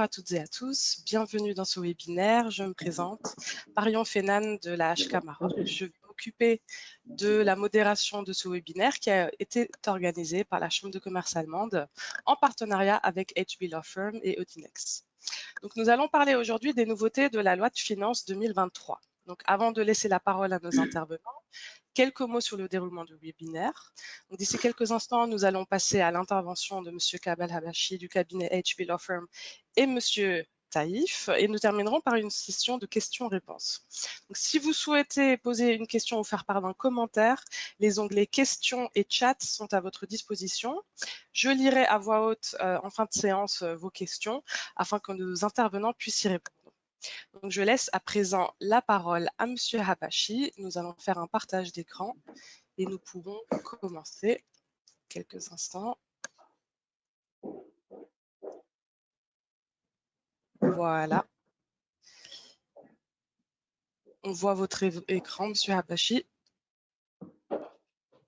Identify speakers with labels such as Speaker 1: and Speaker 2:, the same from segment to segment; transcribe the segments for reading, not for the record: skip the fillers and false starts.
Speaker 1: à toutes et à tous, bienvenue dans ce webinaire. Je me présente, Marion Fénan de la HK Maroc. Je vais m'occuper de la modération de ce webinaire qui a été organisé par la Chambre de commerce allemande en partenariat avec HB Law Firm et Audinex. Donc, nous allons parler aujourd'hui des nouveautés de la loi de finances 2023. Donc, avant de laisser la parole à nos intervenants, quelques mots sur le déroulement du webinaire. D'ici quelques instants, nous allons passer à l'intervention de M. Kabal Habashi du cabinet HB Law Firm et M. Taïf, et nous terminerons par une session de questions-réponses. Si vous souhaitez poser une question ou faire part d'un commentaire, les onglets questions et chat sont à votre disposition. Je lirai à voix haute en fin de séance vos questions afin que nos intervenants puissent y répondre. Donc, je laisse à présent la parole à M. Habashi. Nous allons faire un partage d'écran et nous pourrons commencer quelques instants. Voilà. On voit votre écran, M. Habashi.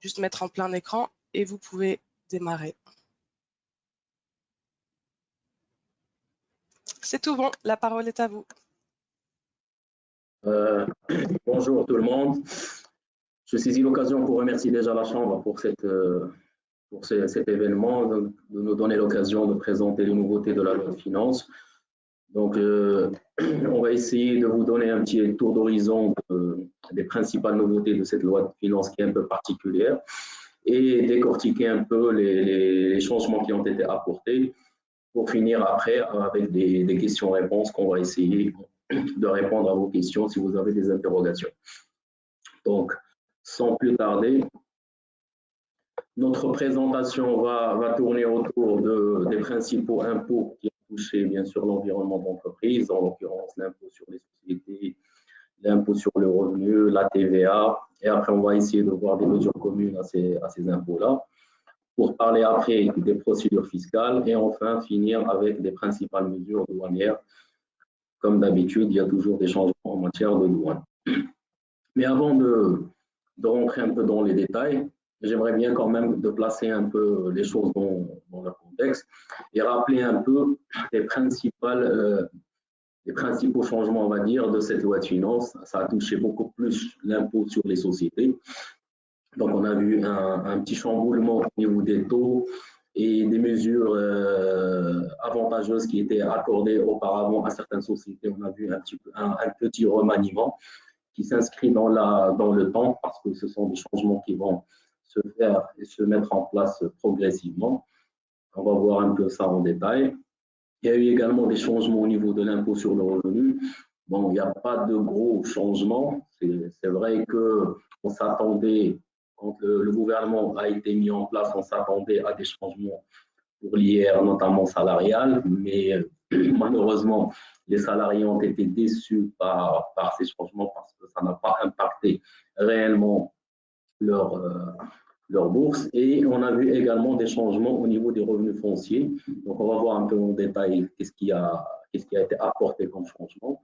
Speaker 1: Juste mettre en plein écran et vous pouvez démarrer. C'est tout bon, la parole est à vous.
Speaker 2: Bonjour tout le monde. Je saisis l'occasion pour remercier déjà la Chambre pour cet événement, de nous donner l'occasion de présenter les nouveautés de la loi de finances. Donc, on va essayer de vous donner un petit tour d'horizon des principales nouveautés de cette loi de finances qui est un peu particulière et décortiquer un peu les changements qui ont été apportés pour finir après avec des questions-réponses qu'on va essayer de répondre à vos questions si vous avez des interrogations. Donc, sans plus tarder, notre présentation va tourner autour des principaux impôts qui ont touché bien sûr l'environnement d'entreprise, en l'occurrence l'impôt sur les sociétés, l'impôt sur le revenu, la TVA, et après on va essayer de voir des mesures communes à ces impôts-là, pour parler après des procédures fiscales et enfin finir avec des principales mesures douanières. Comme d'habitude, il y a toujours des changements en matière de douane. Mais avant de rentrer un peu dans les détails, j'aimerais bien quand même de placer un peu les choses dans leur contexte et rappeler un peu les principaux changements, on va dire, de cette loi de finances. Ça a touché beaucoup plus l'impôt sur les sociétés. Donc, on a vu un petit chamboulement au niveau des taux et des mesures avantageuses qui étaient accordées auparavant à certaines sociétés. On a vu un petit remaniement qui s'inscrit dans le temps parce que ce sont des changements qui vont se faire et se mettre en place progressivement. On va voir un peu ça en détail. Il y a eu également des changements au niveau de l'impôt sur le revenu. Bon, il n'y a pas de gros changements. C'est vrai qu'on s'attendait, quand le gouvernement a été mis en place, on s'attendait à des changements pour l'IR, notamment salarial, mais malheureusement, les salariés ont été déçus par ces changements parce que ça n'a pas impacté réellement leur bourse. Et on a vu également des changements au niveau des revenus fonciers. Donc, on va voir un peu en détail qu'est-ce qui a été apporté comme changement.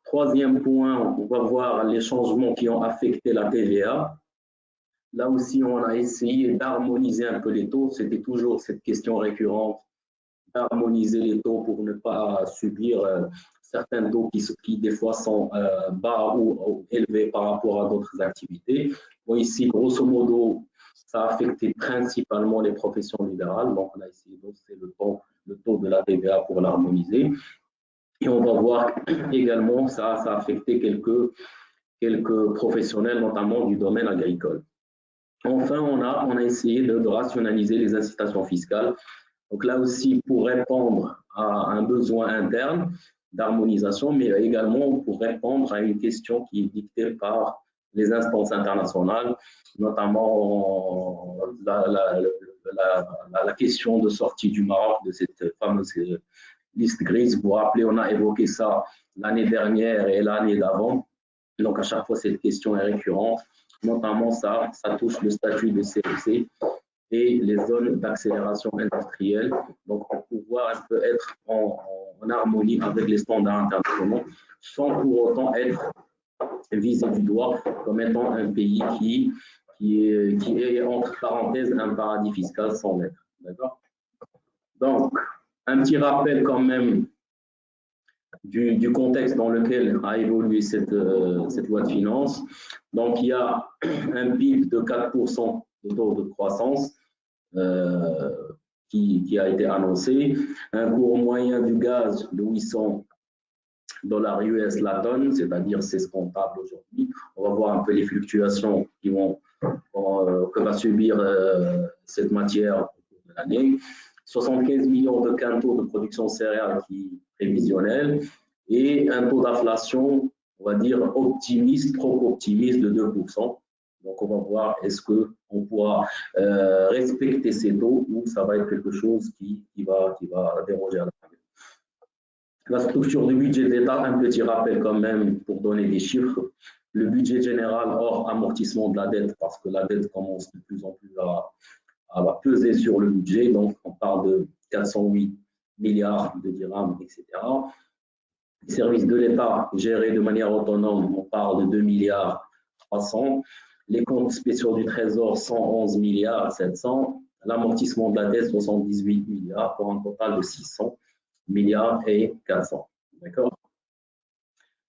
Speaker 2: Troisième point, on va voir les changements qui ont affecté la TVA. Là aussi, on a essayé d'harmoniser un peu les taux. C'était toujours cette question récurrente d'harmoniser les taux pour ne pas subir certains taux qui des fois sont bas ou élevés par rapport à d'autres activités. Bon, ici, grosso modo, ça a affecté principalement les professions libérales. Donc, on a essayé d'hausser le taux de la TVA pour l'harmoniser. Et on va voir également, ça a affecté quelques professionnels, notamment du domaine agricole. Enfin, on a essayé de rationaliser les incitations fiscales. Donc là aussi, pour répondre à un besoin interne d'harmonisation, mais également pour répondre à une question qui est dictée par les instances internationales, notamment la question de sortie du Maroc de cette fameuse liste grise. Vous vous rappelez, on a évoqué ça l'année dernière et l'année d'avant. Donc à chaque fois, cette question est récurrente. Notamment, ça touche le statut de CEC et les zones d'accélération industrielle, donc pour pouvoir un peu être en harmonie avec les standards internationaux, sans pour autant être visé du doigt comme étant un pays qui est entre parenthèses un paradis fiscal sans l'être. D'accord? Donc, un petit rappel quand même du contexte dans lequel a évolué cette loi de finances. Donc, il y a un PIB de 4% de taux de croissance qui a été annoncé, un cours moyen du gaz de 800 $ US la tonne, c'est-à-dire c'est ce qu'on parle aujourd'hui. On va voir un peu les fluctuations que va subir cette matière au cours de l'année. 75 millions de quintaux de production céréale qui est prévisionnelle et un taux d'inflation, on va dire, optimiste, trop optimiste de 2%. Donc, on va voir est-ce qu'on pourra respecter ces taux ou ça va être quelque chose qui va déroger à la règle. La structure du budget d'État, un petit rappel quand même pour donner des chiffres. Le budget général hors amortissement de la dette, parce que la dette commence de plus en plus à peser sur le budget. Donc, on parle de 408 milliards de dirhams, etc. Les services de l'État gérés de manière autonome, on parle de 2 milliards 300. Les comptes spéciaux du Trésor, 111 milliards 700. L'amortissement de la dette, 78 milliards pour un total de 600 milliards et 400. D'accord?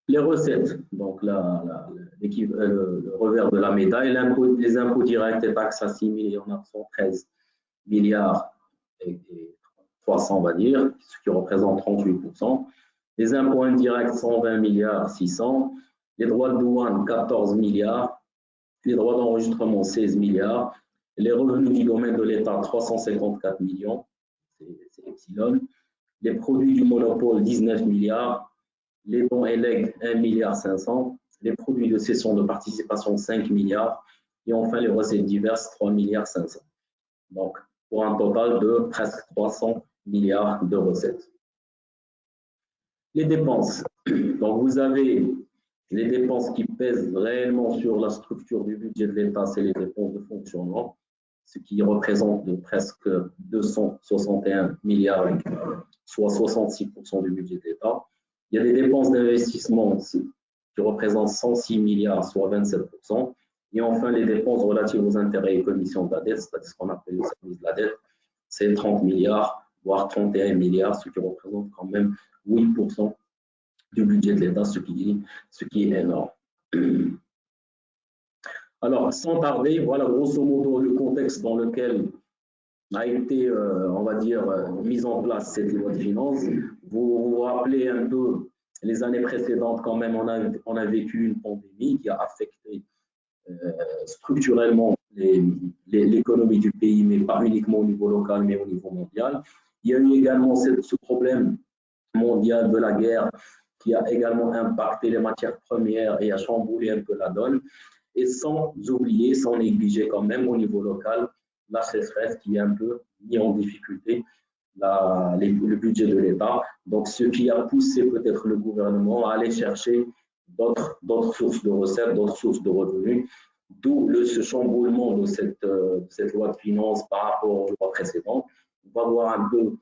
Speaker 2: Les recettes, donc le revers de la médaille, les impôts directs et taxes assimilées, on a 113 milliards et 300, on va dire, ce qui représente 38%. Les impôts indirects, 120 milliards 600. Les droits de douane, 14 milliards. Les droits d'enregistrement, 16 milliards. Les revenus du domaine de l'État, 354 millions. C'est epsilon. Les produits du monopole, 19 milliards. Les dons et legs, 1 milliard 500. Les produits de cession de participation, 5 milliards. Et enfin, les recettes diverses, 3 milliards 500. Donc, pour un total de presque 300 milliards de recettes. Les dépenses. Donc, vous avez les dépenses qui pèsent réellement sur la structure du budget de l'État, c'est les dépenses de fonctionnement, ce qui représente presque 261 milliards, soit 66% du budget de l'État. Il y a des dépenses d'investissement qui représentent 106 milliards, soit 27%. Et enfin, les dépenses relatives aux intérêts et commissions de la dette, c'est-à-dire ce qu'on appelle le service de la dette, c'est 30 milliards, voire 31 milliards, ce qui représente quand même 8% du budget de l'État, ce qui est énorme. Alors, sans tarder, voilà grosso modo le contexte dans lequel a été, on va dire, mise en place cette loi de finances. Vous vous rappelez un peu les années précédentes, quand même, on a vécu une pandémie qui a affecté structurellement l'économie du pays, mais pas uniquement au niveau local, mais au niveau mondial. Il y a eu également ce problème mondial de la guerre qui a également impacté les matières premières et a chamboulé un peu la donne. Et sans oublier, sans négliger quand même au niveau local, la sécheresse qui a un peu mis en difficulté le budget de l'État. Donc, ce qui a poussé peut-être le gouvernement à aller chercher d'autres sources de recettes, d'autres sources de revenus, d'où ce chamboulement de cette loi de finances par rapport aux lois précédentes. On va voir un peu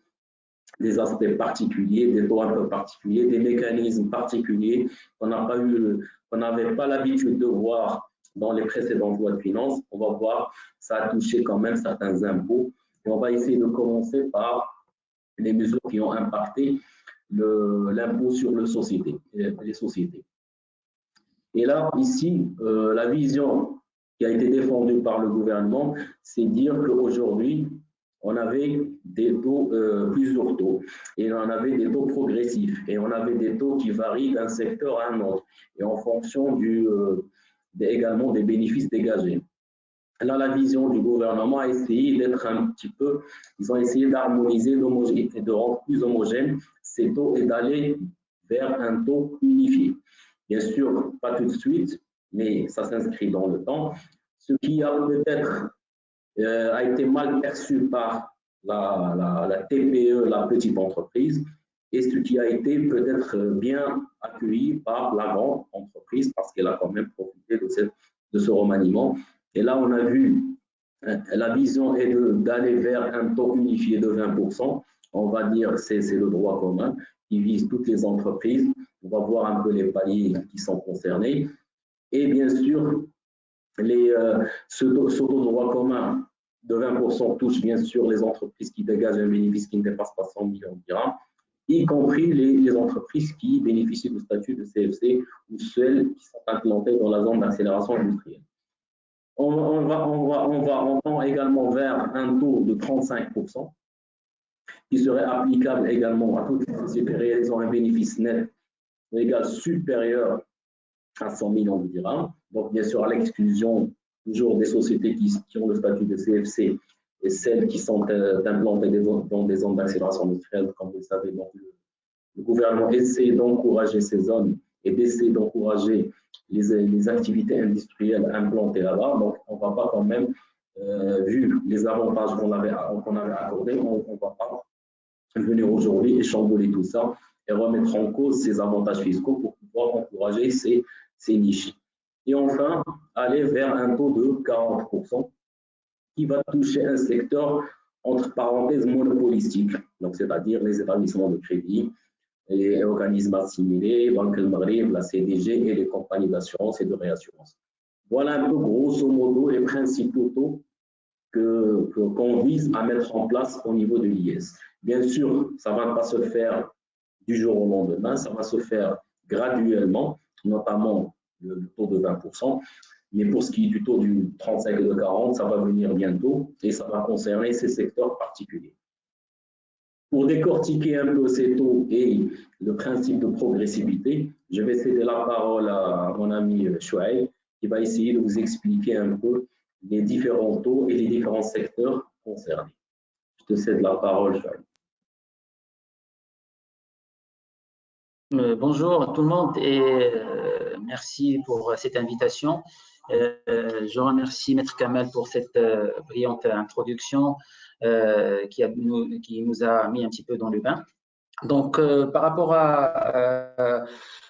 Speaker 2: des aspects particuliers, des taux un peu particuliers, des mécanismes particuliers qu'on n'avait pas l'habitude de voir dans les précédentes lois de finances. On va voir, ça a touché quand même certains impôts. Et on va essayer de commencer par les mesures qui ont impacté l'impôt sur les sociétés. Et là, ici, la vision qui a été défendue par le gouvernement, c'est dire qu'aujourd'hui, on avait des taux, plusieurs taux, et on avait des taux progressifs, et on avait des taux qui varient d'un secteur à un autre, et en fonction également des bénéfices dégagés. Là, la vision du gouvernement a essayé d'être un petit peu, ils ont essayé d'harmoniser, et de rendre plus homogènes ces taux et d'aller vers un taux unifié. Bien sûr, pas tout de suite, mais ça s'inscrit dans le temps. Ce qui a peut-être a été mal perçu par la TPE, la petite entreprise, et ce qui a été peut-être bien accueilli par la grande entreprise parce qu'elle a quand même profité de ce remaniement. Et là, on a vu, la vision est d'aller vers un taux unifié de 20%. On va dire c'est le droit commun qui vise toutes les entreprises. On va voir un peu les paliers qui sont concernés. Et bien sûr, ce taux de droit commun de 20% touche bien sûr les entreprises qui dégagent un bénéfice qui ne dépasse pas 100 millions de dirhams. y compris les entreprises qui bénéficient du statut de CFC ou celles qui sont implantées dans la zone d'accélération industrielle. On tend également vers un taux de 35% qui serait applicable également à toutes les sociétés réalisant un bénéfice net égal supérieur à 100 millions de dirhams. Donc, bien sûr, à l'exclusion toujours des sociétés qui ont le statut de CFC et celles qui sont implantées dans des zones d'accélération industrielle, comme vous le savez. Donc, le gouvernement essaie d'encourager ces zones et d'essayer d'encourager les activités industrielles implantées là-bas. Donc, on ne va pas quand même, vu les avantages qu'on avait accordés, on ne va pas venir aujourd'hui et chambouler tout ça et remettre en cause ces avantages fiscaux pour pouvoir encourager ces niches. Et enfin, aller vers un taux de 40% qui va toucher un secteur, entre parenthèses, monopolistique, donc c'est-à-dire les établissements de crédit, les organismes assimilés, Banque El Maghreb, la CDG et les compagnies d'assurance et de réassurance. Voilà un peu grosso modo les principes totaux qu'on vise à mettre en place au niveau de l'IS. Bien sûr, ça ne va pas se faire du jour au lendemain, ça va se faire graduellement, notamment le taux de 20%, mais pour ce qui est du taux du 35 et de 40, ça va venir bientôt et ça va concerner ces secteurs particuliers. Pour décortiquer un peu ces taux et le principe de progressivité, je vais céder la parole à mon ami Chouaïb qui va essayer de vous expliquer un peu les différents taux et les différents secteurs concernés. Je te cède la parole, Chouaïb.
Speaker 3: Bonjour tout le monde et merci pour cette invitation. Je remercie Maître Kamel pour cette brillante introduction qui nous a mis un petit peu dans le bain. Donc, par rapport à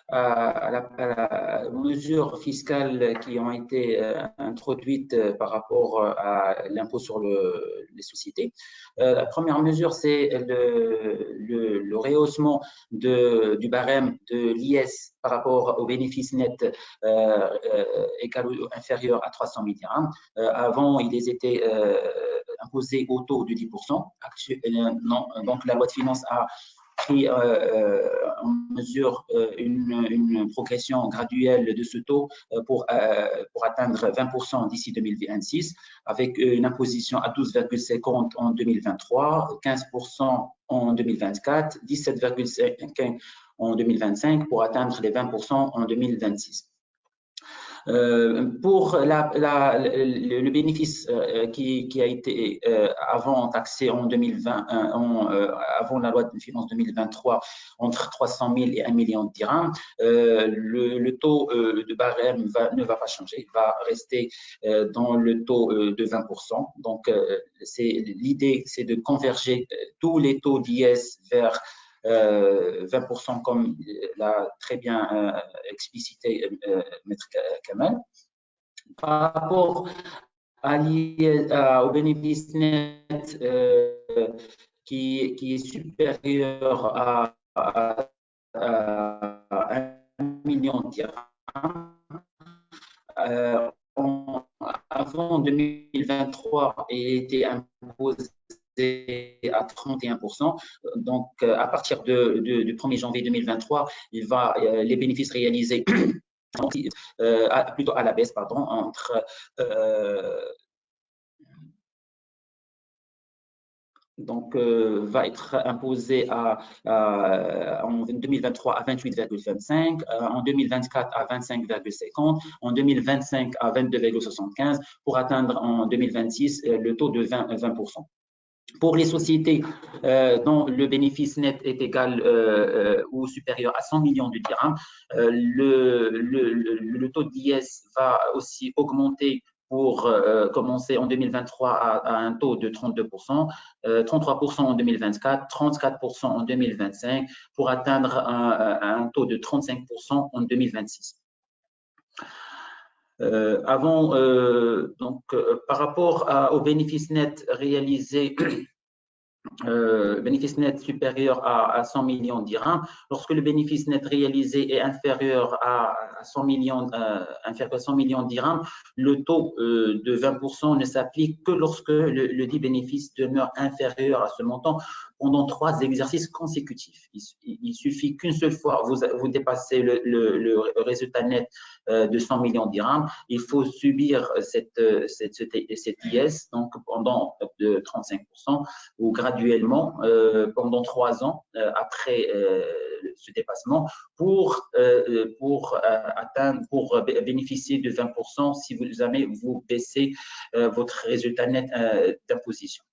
Speaker 3: la mesures fiscales qui ont été introduites par rapport à l'impôt sur les sociétés. La première mesure, c'est le rehaussement du barème de l'IS par rapport au bénéfice net égal ou inférieur à 300 000 dirhams. Avant, ils étaient imposés au taux de 10%. Donc, la loi de finances a pris en mesure une progression graduelle de ce taux pour atteindre 20% d'ici 2026, avec une imposition à 12,50 en 2023, 15% en 2024, 17,5 en 2025 pour atteindre les 20% en 2026. Pour le bénéfice qui a été avant taxé en 2020, avant la loi de finances 2023, entre 300 000 et 1 million de dirhams, le taux de barème ne va pas changer, il va rester dans le taux de 20%. Donc, l'idée, c'est de converger tous les taux d'IS vers 20% comme l'a très bien explicité Maître Kamel. Par rapport au bénéfice net qui est supérieur à 1 million de dirhams, avant 2023, il était imposé à 31%. Donc, à partir du 1er janvier 2023, les bénéfices réalisés plutôt à la baisse, pardon, va être imposé en 2023 à 28,25, en 2024 à 25,50, en 2025 à 22,75 pour atteindre en 2026 le taux de 20%. Pour les sociétés dont le bénéfice net est égal ou supérieur à 100 millions de dirhams, le taux d'IS va aussi augmenter pour commencer en 2023 à un taux de 32%, 33% en 2024, 34% en 2025 pour atteindre un taux de 35% en 2026. Par rapport au bénéfice net réalisé bénéfice net supérieur à 100 millions de dirhams. Lorsque le bénéfice net réalisé est inférieur à 100 millions de dirhams, le taux de 20% ne s'applique que lorsque le dit bénéfice demeure inférieur à ce montant pendant 3 exercices consécutifs. Il suffit qu'une seule fois vous dépassez le résultat net de 100 millions de dirhams, il faut subir cette IS donc pendant de 35% ou graduellement pendant 3 ans après ce dépassement pour bénéficier de 20% si jamais vous baissez votre résultat net d'imposition.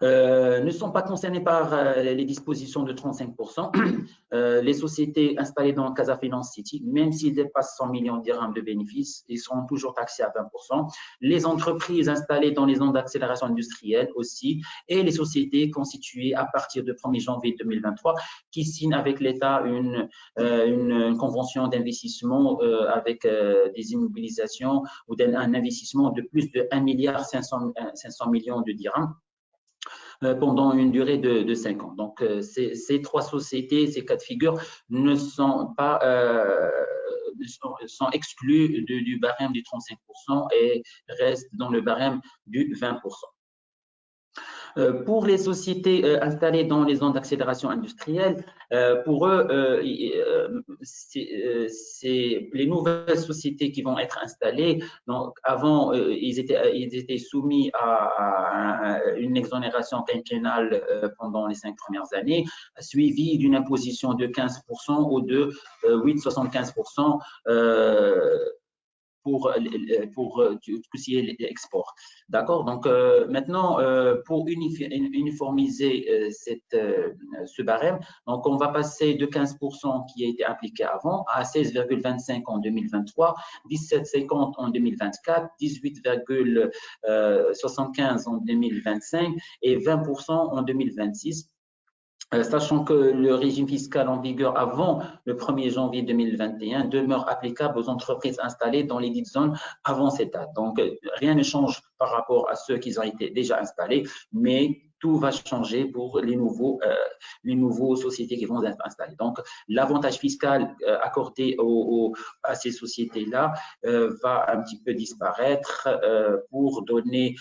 Speaker 3: Ne sont pas concernés par les dispositions de 35%. Les sociétés installées dans Casa Finance City, même s'ils dépassent 100 millions de dirhams de bénéfices, ils seront toujours taxés à 20%. Les entreprises installées dans les zones d'accélération industrielle aussi, et les sociétés constituées à partir du 1er janvier 2023 qui signent avec l'État une convention d'investissement avec des immobilisations ou un investissement de plus de 1,5 milliard de dirhams pendant une durée de 5 ans. Donc, ces 3 sociétés, ces 4 figures ne sont pas sont exclus du barème du 35% et restent dans le barème du 20%. Pour les sociétés installées dans les zones d'accélération industrielle, pour eux, c'est les nouvelles sociétés qui vont être installées. Donc, avant, ils étaient soumis à une exonération quinquennale pendant les 5 premières années, suivie d'une imposition de 15% ou de 8,75% pour tout ce qui est export. D'accord. Donc maintenant, pour uniformiser ce barème, donc on va passer de 15% qui a été appliqué avant à 16,25 en 2023, 17,50 en 2024, 18,75 en 2025 et 20% en 2026. Sachant que le régime fiscal en vigueur avant le 1er janvier 2021 demeure applicable aux entreprises installées dans les dites zones avant cette date. Donc, rien ne change par rapport à ceux qui ont été déjà installés, mais tout va changer pour les nouveaux sociétés qui vont être installées. Donc, l'avantage fiscal accordé à ces sociétés-là va un petit peu disparaître pour donner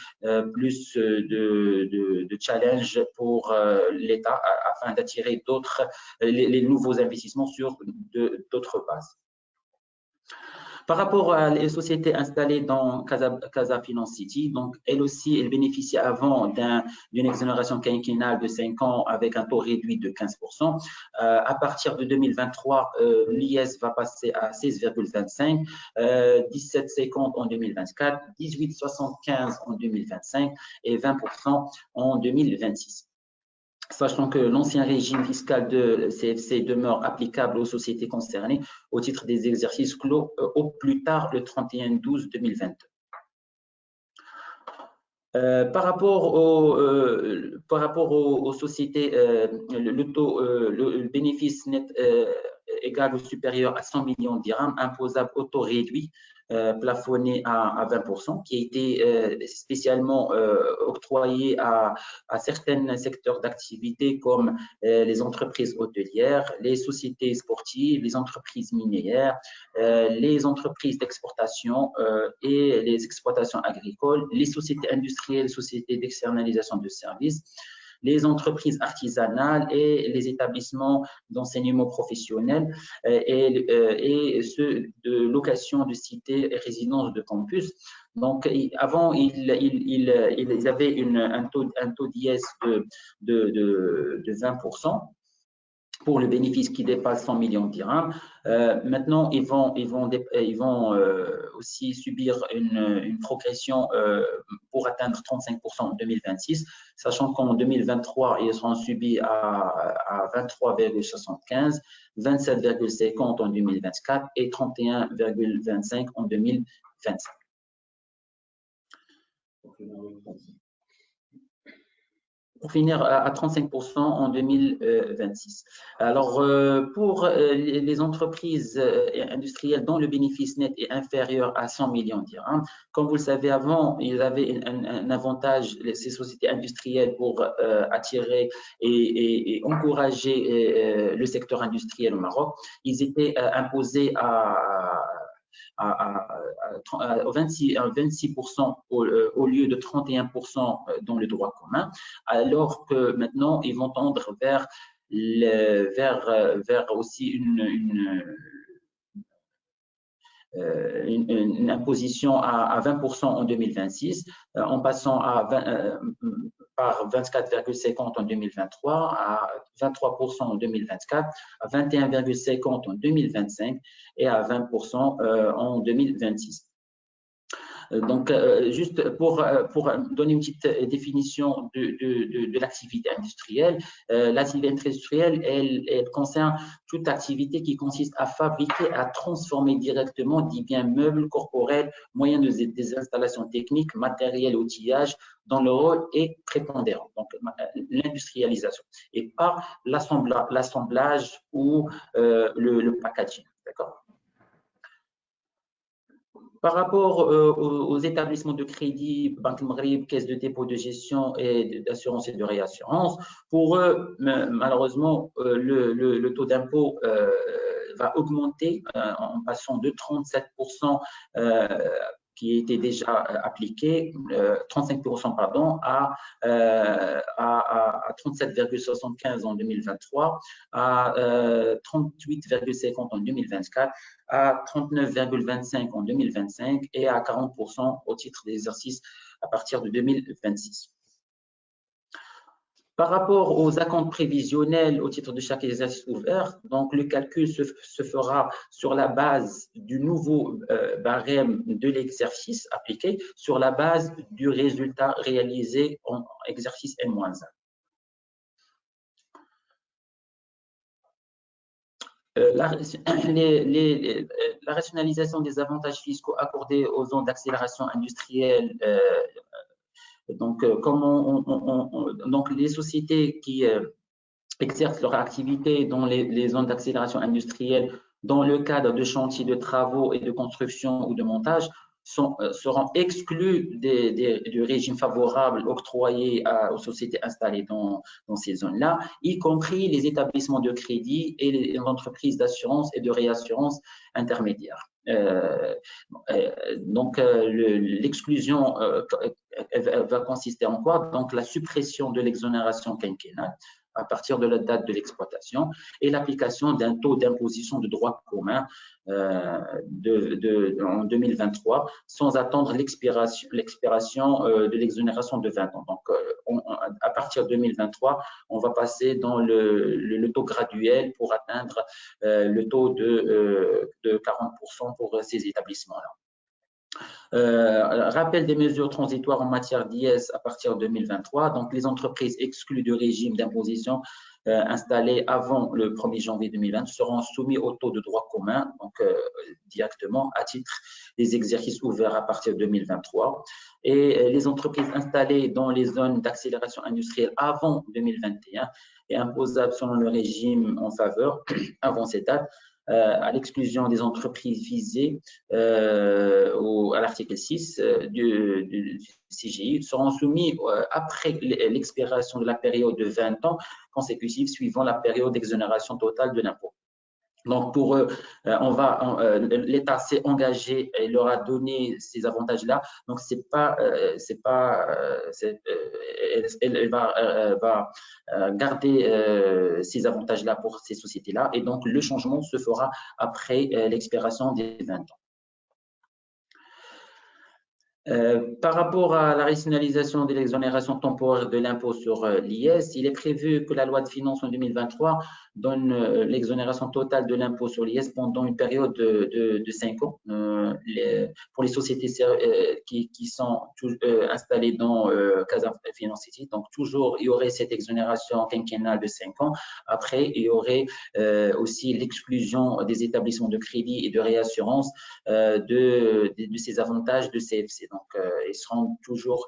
Speaker 3: plus de challenge pour l'État afin d'attirer les nouveaux investissements sur d'autres bases. Par rapport à les sociétés installées dans Casa Finance City, donc elles aussi, elles bénéficient avant d'une exonération quinquennale de 5 ans avec un taux réduit de 15%. À partir de 2023, l'IS va passer à 16,25, 17,50 en 2024, 18,75 en 2025 et 20% en 2026. Sachant que l'ancien régime fiscal de CFC demeure applicable aux sociétés concernées au titre des exercices clos au plus tard le 31/12/2022. Par rapport aux sociétés, le bénéfice net égal ou supérieur à 100 millions de dirhams imposable au taux réduit plafonné à 20%, qui a été spécialement octroyé à certains secteurs d'activité comme les entreprises hôtelières, les sociétés sportives, les entreprises minières, les entreprises d'exportation et les exploitations agricoles, les sociétés industrielles, les sociétés d'externalisation de services, les entreprises artisanales et les établissements d'enseignement professionnel et ceux de location de cités et résidences de campus. Donc, avant, ils avaient un taux d'IS de 20%. Pour le bénéfice qui dépasse 100 millions de dirhams. Maintenant, ils vont aussi subir une progression pour atteindre 35% en 2026, sachant qu'en 2023, ils seront subis à 23,75, 27,50 en 2024 et 31,25 en 2025. pour finir à 35% en 2026. Alors, pour les entreprises industrielles dont le bénéfice net est inférieur à 100 millions de dirhams, comme vous le savez avant, ils avaient un avantage, ces sociétés industrielles, pour attirer et encourager le secteur industriel au Maroc. Ils étaient imposés à 26% au lieu de 31% dans le droit commun, alors que maintenant ils vont tendre vers aussi une imposition à 20% en 2026, en passant par 24,50 en 2023, à 23% en 2024, à 21,50 en 2025 et à 20% en 2026. Donc, juste pour donner une petite définition de l'activité industrielle, l'activité industrielle, elle concerne toute activité qui consiste à fabriquer, à transformer directement des biens meubles corporels, moyens des installations techniques, matériel, outillage, dont le rôle est prépondérant. Donc, l'industrialisation, et pas l'assemblage ou le packaging. D'accord ? Par rapport aux établissements de crédit, Banque Maghreb, caisse de dépôt de gestion et d'assurance et de réassurance, pour eux, malheureusement, le taux d'impôt va augmenter en passant de 37% qui était déjà appliqué, 35% pardon, à 37,75 en 2023, à 38,50 en 2024, à 39,25 en 2025 et à 40% au titre d'exercice à partir de 2026. Par rapport aux acomptes prévisionnels au titre de chaque exercice ouvert, donc le calcul se fera sur la base du nouveau barème de l'exercice appliqué, sur la base du résultat réalisé en exercice N-1. La rationalisation des avantages fiscaux accordés aux zones d'accélération industrielle. Donc, donc, les sociétés qui exercent leur activité dans les zones d'accélération industrielle dans le cadre de chantiers de travaux et de construction ou de montage seront exclus du régime favorable octroyé aux sociétés installées dans ces zones-là, y compris les établissements de crédit et les entreprises d'assurance et de réassurance intermédiaires. Donc, l'exclusion va consister en quoi? Donc, la suppression de l'exonération quinquennale à partir de la date de l'exploitation et l'application d'un taux d'imposition de droit commun en 2023 sans attendre l'expiration de l'exonération de 20 ans. Donc, à partir de 2023, on va passer dans le taux graduel pour atteindre le taux de 40% pour ces établissements-là. Rappel des mesures transitoires en matière d'IS à partir de 2023. Donc, les entreprises exclues du régime d'imposition installées avant le 1er janvier 2020 seront soumises au taux de droit commun, donc directement à titre des exercices ouverts à partir de 2023. Et les entreprises installées dans les zones d'accélération industrielle avant 2021 et imposables selon le régime en faveur avant cette date, à l'exclusion des entreprises visées à l'article 6 du CGI seront soumis après l'expiration de la période de 20 ans consécutive suivant la période d'exonération totale de l'impôt. Donc, pour eux, l'État s'est engagé et leur a donné ces avantages-là. Donc, elle va garder ces avantages-là pour ces sociétés-là. Et donc, le changement se fera après l'expiration des 20 ans. Par rapport à la rationalisation de l'exonération temporaire de l'impôt sur l'IS, il est prévu que la loi de finances en 2023 donne l'exonération totale de l'impôt sur l'IS pendant une période de 5 ans pour les sociétés qui sont installées dans Casa Finance City. Donc, toujours, il y aurait cette exonération quinquennale de 5 ans. Après, il y aurait aussi l'exclusion des établissements de crédit et de réassurance de ces avantages de CFC. Donc, ils seront toujours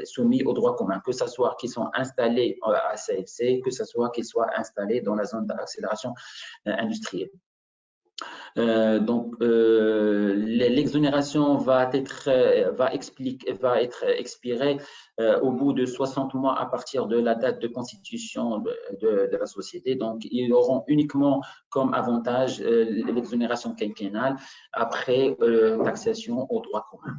Speaker 3: soumis au droit commun, que ce soit qu'ils sont installés à CFC, que ce soit qu'ils soient installés dans la zone d'accélération industrielle. L'exonération va être expirée au bout de 60 mois à partir de la date de constitution de la société. Donc, ils auront uniquement comme avantage l'exonération quinquennale après taxation au droit commun.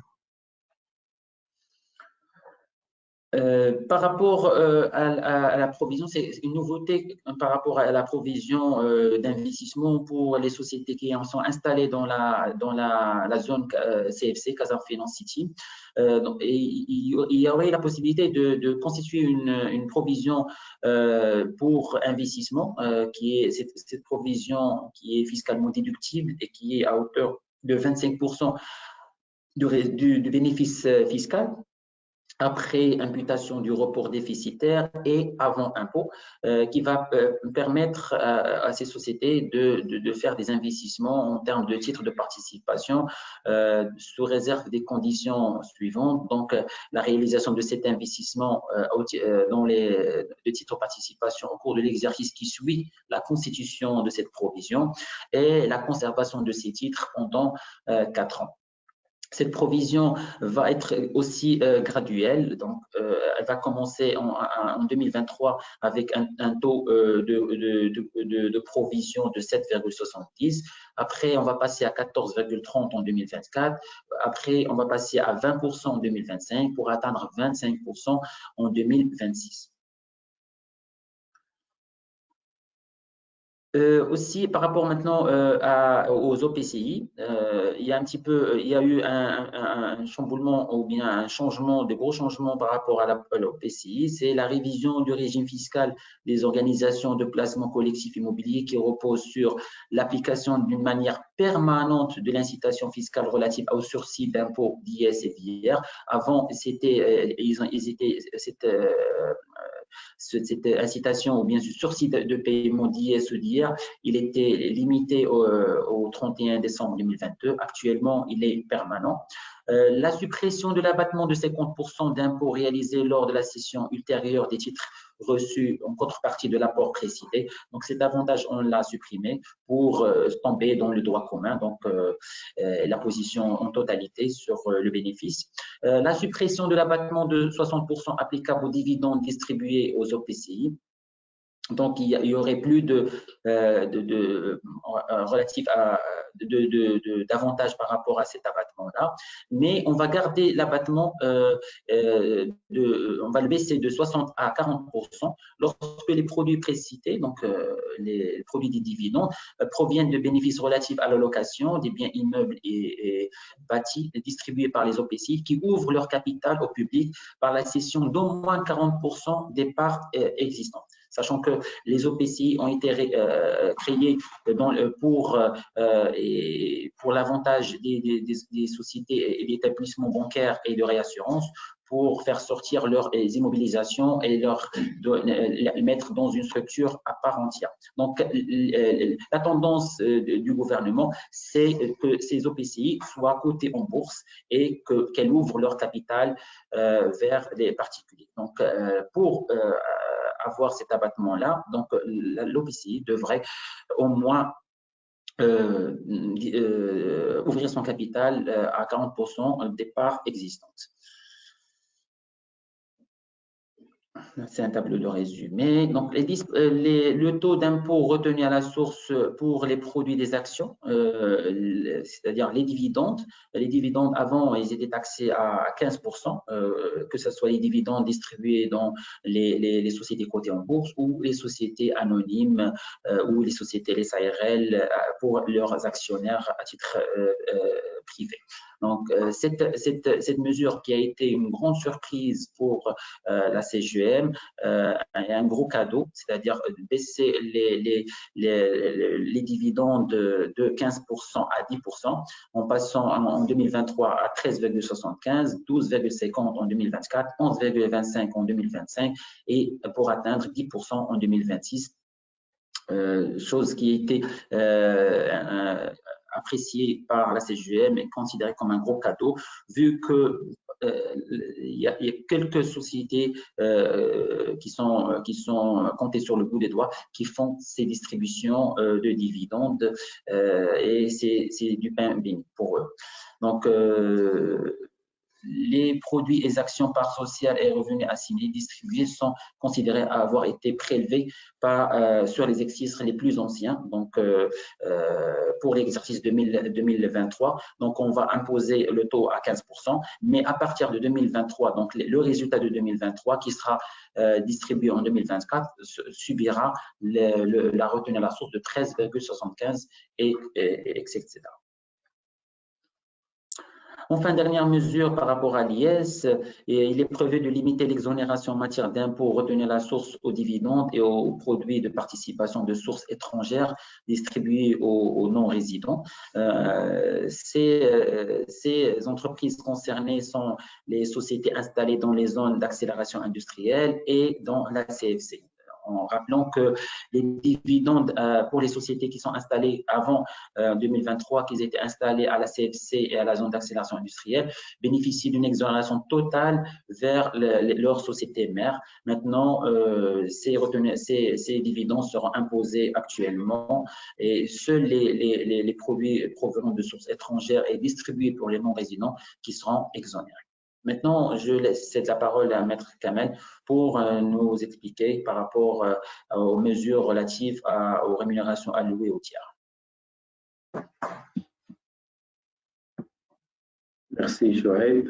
Speaker 3: Par rapport à la provision, c'est une nouveauté par rapport à la provision d'investissement pour les sociétés qui en sont installées dans la zone CFC, Casa Finance City. Il y aurait la possibilité de constituer une provision pour investissement, qui est cette provision qui est fiscalement déductible et qui est à hauteur de 25% du bénéfice fiscal, après imputation du report déficitaire et avant impôt, qui va permettre à ces sociétés de faire des investissements en termes de titres de participation sous réserve des conditions suivantes. Donc, la réalisation de cet investissement dans les titres de participation au cours de l'exercice qui suit la constitution de cette provision et la conservation de ces titres pendant 4 ans. Cette provision va être aussi graduelle, donc elle va commencer en 2023 avec un taux de provision de 7,70. Après, on va passer à 14,30 en 2024. Après, on va passer à 20% en 2025 pour atteindre 25% en 2026. Aussi, par rapport maintenant aux OPCI, il y a eu un chamboulement ou bien un changement, de gros changements par rapport à l'OPCI. C'est la révision du régime fiscal des organisations de placement collectif immobilier qui repose sur l'application d'une manière permanente de l'incitation fiscale relative au sursis d'impôts d'IS et d'IR. Avant, cette incitation ou bien ce sursis de paiement d'IS ou d'IR, il était limité au 31 décembre 2022. Actuellement, il est permanent. La suppression de l'abattement de 50% d'impôts réalisés lors de la cession ultérieure des titres reçus en contrepartie de l'apport précité. Donc, cet avantage, on l'a supprimé pour tomber dans le droit commun, donc la position en totalité sur le bénéfice. La suppression de l'abattement de 60% applicable aux dividendes distribués aux OPCI. Donc, il y aurait plus relatif à d'avantages par rapport à cet abattement-là, mais on va garder l'abattement, on va le baisser de 60 à 40% lorsque les produits précités, donc les produits des dividendes, proviennent de bénéfices relatifs à la location des biens immeubles et bâtis distribués par les OPCI qui ouvrent leur capital au public par la cession d'au moins 40% des parts existantes. Sachant que les OPCI ont été créés pour l'avantage des sociétés et d'établissements bancaires et de réassurance, pour faire sortir leurs immobilisations et les mettre dans une structure à part entière. Donc, la tendance du gouvernement, c'est que ces OPCI soient cotés en bourse et qu'elles ouvrent leur capital vers les particuliers. Donc, pour avoir cet abattement-là, donc l'OPCI devrait au moins ouvrir son capital à 40% des parts existantes. C'est un tableau de résumé. Donc, le taux d'impôt retenu à la source pour les produits des actions, c'est-à-dire les dividendes. Les dividendes, avant, ils étaient taxés à 15%, que ce soit les dividendes distribués dans les sociétés cotées en bourse ou les sociétés anonymes ou les sociétés, les SARL, pour leurs actionnaires à titre privé. Donc, cette mesure qui a été une grande surprise pour la CGM, un gros cadeau, c'est-à-dire baisser les dividendes de 15% à 10%, en passant en 2023 à 13,75, 12,50 en 2024, 11,25 en 2025 et pour atteindre 10% en 2026. Chose qui a été apprécié par la CGM et considéré comme un gros cadeau, vu que il y a quelques sociétés qui sont comptées sur le bout des doigts, qui font ces distributions de dividendes et c'est du pain béni pour eux. Donc, les produits et actions par social et revenus assimilés distribués sont considérés avoir été prélevés sur les exercices les plus anciens, donc pour l'exercice 2023. Donc, on va imposer le taux à 15%, mais à partir de 2023, donc le résultat de 2023 qui sera distribué en 2024 subira la retenue à la source de 13,75 etc. Enfin, dernière mesure par rapport à l'IS, il est prévu de limiter l'exonération en matière d'impôts retenus à la source aux dividendes et aux produits de participation de sources étrangères distribués aux non-résidents. Ces entreprises concernées sont les sociétés installées dans les zones d'accélération industrielle et dans la CFC. En rappelant que les dividendes pour les sociétés qui sont installées avant 2023, qui étaient installées à la CFC et à la zone d'accélération industrielle, bénéficient d'une exonération totale vers leur société mère. Maintenant, ces dividendes seront imposés actuellement et seuls les produits provenant de sources étrangères et distribués pour les non-résidents qui seront exonérés. Maintenant, je laisse la parole à Maître Kamel pour nous expliquer par rapport aux mesures relatives aux rémunérations allouées aux tiers.
Speaker 2: Merci, Shoaib.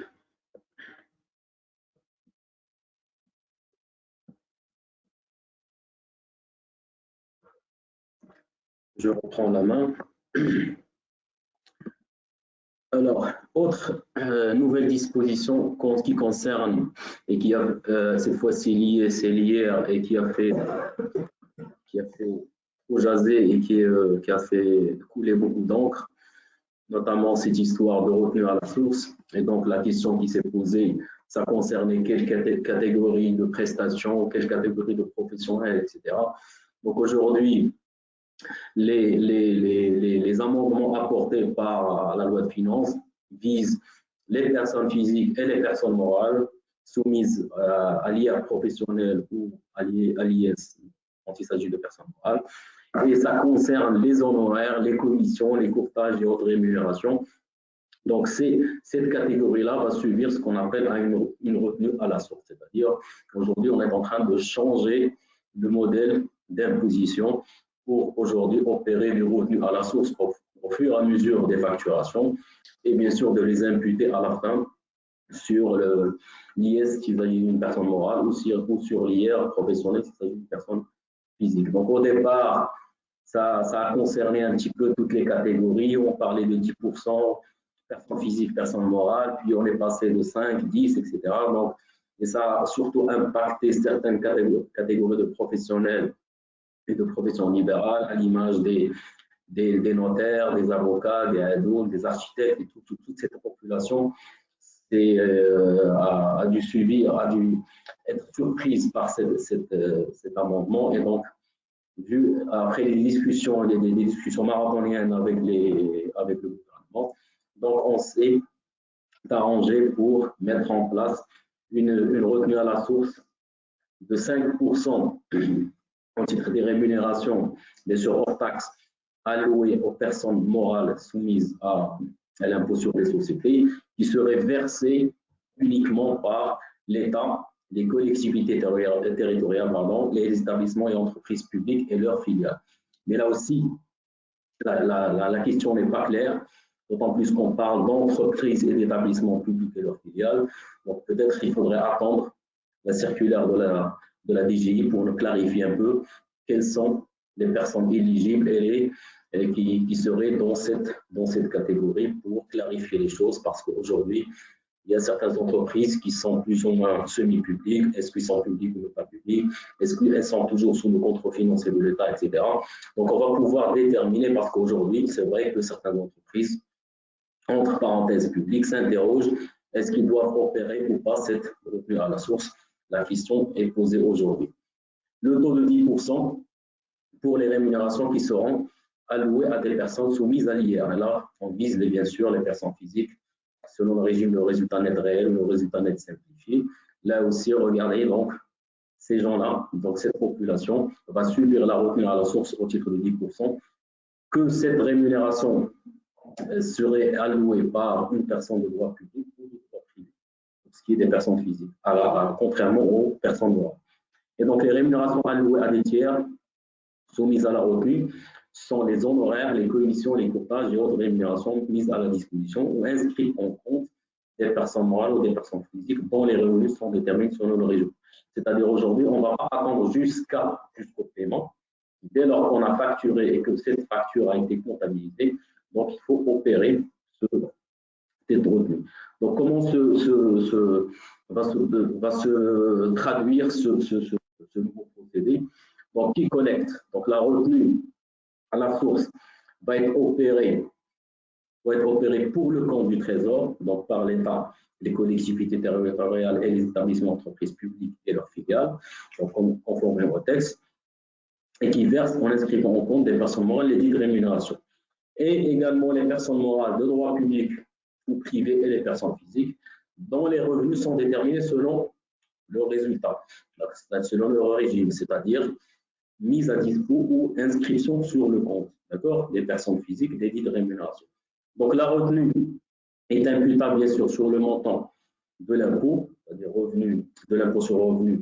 Speaker 2: Je reprends la main. Alors, autre nouvelle disposition qui concerne et qui a cette fois-ci lié et qui a fait trop jaser et qui a fait couler beaucoup d'encre, notamment cette histoire de retenue à la source. Et donc, la question qui s'est posée, ça concernait quelle catégorie de prestations, quelle catégorie de professionnels, etc. Donc, aujourd'hui, les amendements apportés par la loi de finances visent les personnes physiques et les personnes morales soumises à l'IR professionnel ou à l'IS quand il s'agit de personnes morales. Et ça concerne les honoraires, les commissions, les courtages et autres rémunérations. Donc, cette catégorie-là va subir ce qu'on appelle une retenue à la source. C'est-à-dire qu'aujourd'hui, on est en train de changer de modèle d'imposition pour aujourd'hui opérer des retenues à la source au fur et à mesure des facturations et bien sûr de les imputer à la fin sur l'IS qui s'agit d'une personne morale ou sur l'IR professionnel qui s'agit d'une personne physique. Donc au départ, ça a concerné un petit peu toutes les catégories. On parlait de 10% personnes physiques, personnes morales, puis on est passé de 5, 10, etc. Donc, et ça a surtout impacté certaines catégories de professionnels et de professions libérales, à l'image des notaires, des avocats, des aidants, des architectes, et toute cette population a dû être surprise par cet amendement. Et donc, après les discussions marathoniennes avec le gouvernement, donc on s'est arrangé pour mettre en place une retenue à la source de 5% au titre des rémunérations, bien sûr hors taxes, allouées aux personnes morales soumises à l'impôt sur les sociétés, qui seraient versées uniquement par l'État, les collectivités territoriales, les établissements et entreprises publiques et leurs filiales. Mais là aussi, la question n'est pas claire, d'autant plus qu'on parle d'entreprises et d'établissements publics et leurs filiales. Donc peut-être qu'il faudrait attendre la circulaire de la DGI pour nous clarifier un peu quelles sont les personnes éligibles et qui seraient dans cette catégorie pour clarifier les choses, parce qu'aujourd'hui, il y a certaines entreprises qui sont plus ou moins semi-publiques. Est-ce qu'elles sont publiques ou pas publiques? Est-ce qu'elles sont toujours sous le contrôle financier de l'État, etc. Donc, on va pouvoir déterminer, parce qu'aujourd'hui, c'est vrai que certaines entreprises, entre parenthèses publiques, s'interrogent, est-ce qu'ils doivent opérer ou pas cette retenue à la source? La question est posée aujourd'hui. Le taux de 10% pour les rémunérations qui seront alloués à des personnes soumises à l'IR. Là, on vise bien sûr les personnes physiques selon le régime de résultat net réel, le résultat net simplifié. Là aussi, regardez donc ces gens-là, donc cette population va subir la retenue à la source au titre de 10%, que cette rémunération serait allouée par une personne de droit public ou de droit privé, ce qui est des personnes physiques, contrairement aux personnes morales. Et donc, les rémunérations allouées à des tiers soumises à la retenue sont les honoraires, les commissions, les courtages et autres rémunérations mises à la disposition ou inscrites en compte des personnes morales ou des personnes physiques dont les revenus sont déterminés selon le régime. C'est-à-dire aujourd'hui, on ne va pas attendre jusqu'au paiement. Dès lors qu'on a facturé et que cette facture a été comptabilisée, donc il faut opérer cette retenue. Donc comment va se traduire ce nouveau procédé? Donc qui collecte? Donc la retenue à la source va être opérée pour le compte du Trésor, donc par l'État, les collectivités territoriales et les établissements d'entreprises publiques et leurs filiales, donc conformément au texte, et qui versent en inscrivant en compte des personnes morales les dites rémunérations. Et également les personnes morales de droit public ou privé et les personnes physiques, dont les revenus sont déterminés selon le résultat, selon le régime, c'est-à-dire mise à dispo ou inscription sur le compte, d'accord, des personnes physiques des dites rémunérations. Donc la retenue est imputable bien sûr sur le montant de l'impôt, c'est-à-dire de l'impôt sur le revenu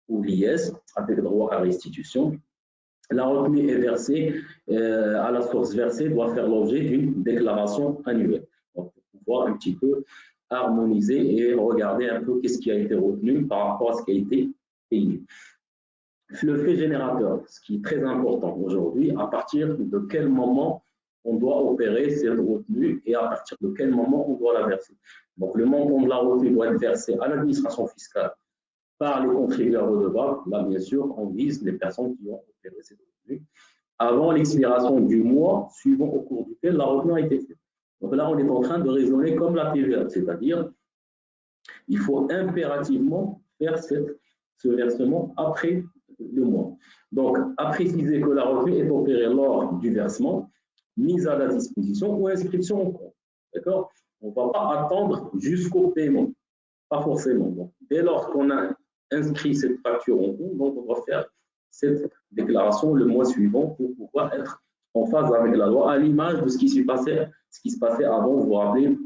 Speaker 2: ou l'IS, avec droit à restitution. La retenue est versée, à la source versée doit faire l'objet d'une déclaration annuelle. Donc, pour pouvoir un petit peu harmoniser et regarder un peu qu'est-ce qui a été retenu par rapport à ce qui a été payé. Le fait générateur, ce qui est très important aujourd'hui, à partir de quel moment on doit opérer cette retenue et à partir de quel moment on doit la verser. Donc, le montant de la retenue doit être versé à l'administration fiscale par les contribuables redevables. Là, bien sûr, on vise les personnes qui ont opéré cette retenue avant l'expiration du mois suivant au cours duquel la retenue a été faite. Donc là, on est en train de raisonner comme la TVA, c'est-à-dire il faut impérativement faire ce versement après le mois. Donc, à préciser que la retenue est opérée lors du versement, mise à la disposition ou inscription au compte. D'accord? On ne va pas attendre jusqu'au paiement, pas forcément. Donc, dès lors qu'on a inscrit cette facture en compte, donc on doit faire cette déclaration le mois suivant pour pouvoir être en phase avec la loi, à l'image de ce qui se passait avant, vous vous rappelez,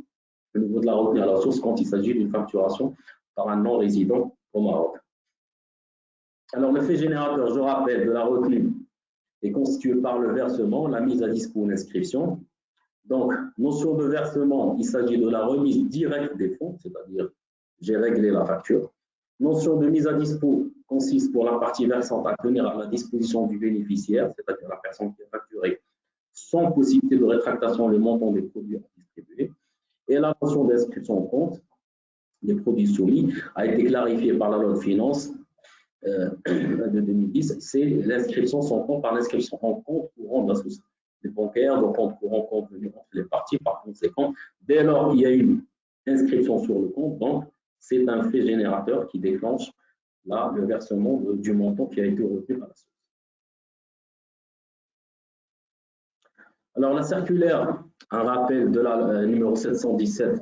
Speaker 2: au niveau de la retenue à la source quand il s'agit d'une facturation par un non-résident au Maroc. Alors, le fait générateur, je rappelle, de la retenue est constitué par le versement, la mise à dispo ou l'inscription. Donc, notion de versement, il s'agit de la remise directe des fonds, c'est-à-dire j'ai réglé la facture. Notion de mise à dispo consiste pour la partie versante à tenir à la disposition du bénéficiaire, c'est-à-dire la personne qui est facturée, sans possibilité de rétractation le montant des produits à distribuer. Et la notion d'inscription en compte des produits soumis a été clarifiée par la loi de finances de 2010, c'est l'inscription sans compte par l'inscription en compte courant de la société bancaire, donc compte courant convenu entre les parties. Par conséquent, dès lors qu'il y a une inscription sur le compte, donc c'est un fait générateur qui déclenche là le versement du montant qui a été retenu par la source. Alors la circulaire, un rappel de la numéro 717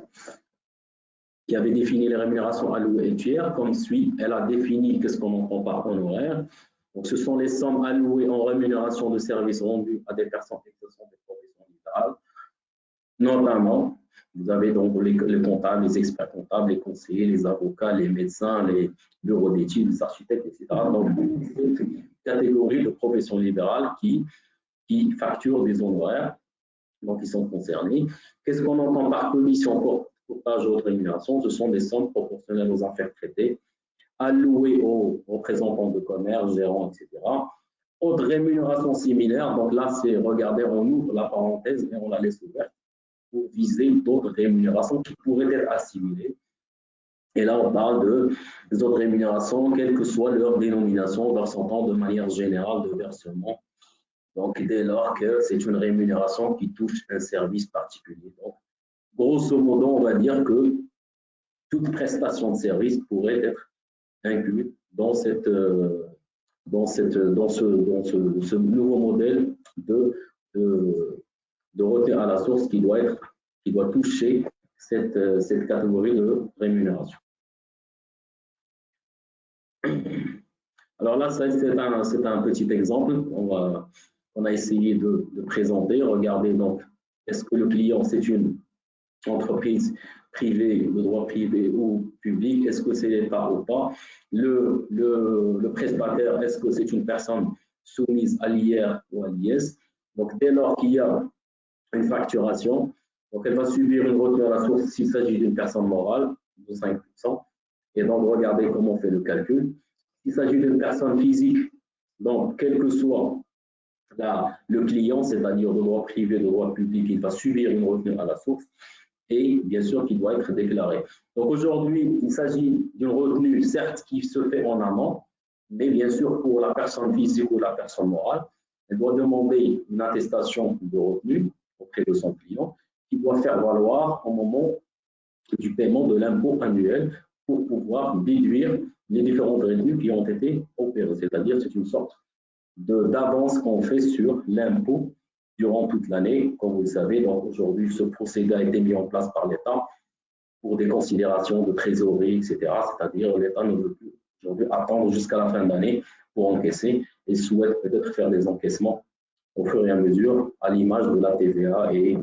Speaker 2: qui avait défini les rémunérations allouées et tiers, comme suit. Elle a défini qu'est-ce qu'on entend par honoraire. Donc, ce sont les sommes allouées en rémunération de services rendus à des personnes exerçant des professions libérales. Notamment, vous avez donc les comptables, les experts comptables, les conseillers, les avocats, les médecins, les bureaux d'études, les architectes, etc. Donc, une catégorie de professions libérales qui facturent des honoraires, donc ils sont concernés. Qu'est-ce qu'on entend par commission courtage ou autre rémunération? Ce sont des sommes proportionnelles aux affaires traitées, allouées aux représentants de commerce, gérants, etc. Autre rémunération similaire, donc là, c'est, regardez, on ouvre la parenthèse et on la laisse ouverte pour viser d'autres rémunérations qui pourraient être assimilées. Et là, on parle des autres rémunérations, quelle que soit leur dénomination, leur s'entend de manière générale de versement. Donc, dès lors que c'est une rémunération qui touche un service particulier. Donc, grosso modo, on va dire que toute prestation de service pourrait être inclue dans ce nouveau modèle de revenu à la source qui doit toucher cette catégorie de rémunération. Alors là, c'est un petit exemple. On a essayé de présenter. Regardez donc, est-ce que le client, c'est une entreprise privée, de droit privé ou public? Est-ce que c'est l'État ou pas? Le prestataire, est-ce que c'est une personne soumise à l'IR ou à l'IS? Donc, dès lors qu'il y a une facturation, donc elle va subir une retenue à la source s'il s'agit d'une personne morale de 5%. Et donc, regardez comment on fait le calcul. S'il s'agit d'une personne physique, donc quel que soit le client, c'est-à-dire de droit privé, de droit public, il va subir une retenue à la source et bien sûr qu'il doit être déclaré. Donc aujourd'hui, il s'agit d'une retenue, certes, qui se fait en amont, mais bien sûr pour la personne physique ou la personne morale, elle doit demander une attestation de retenue auprès de son client qui doit faire valoir au moment du paiement de l'impôt annuel pour pouvoir déduire les différentes retenues qui ont été opérées. C'est-à-dire c'est une sorte d'avance qu'on fait sur l'impôt durant toute l'année. Comme vous le savez, donc aujourd'hui, ce procédé a été mis en place par l'État pour des considérations de trésorerie, etc. C'est-à-dire l'État ne veut plus aujourd'hui attendre jusqu'à la fin de l'année pour encaisser et souhaite peut-être faire des encaissements au fur et à mesure, à l'image de la TVA et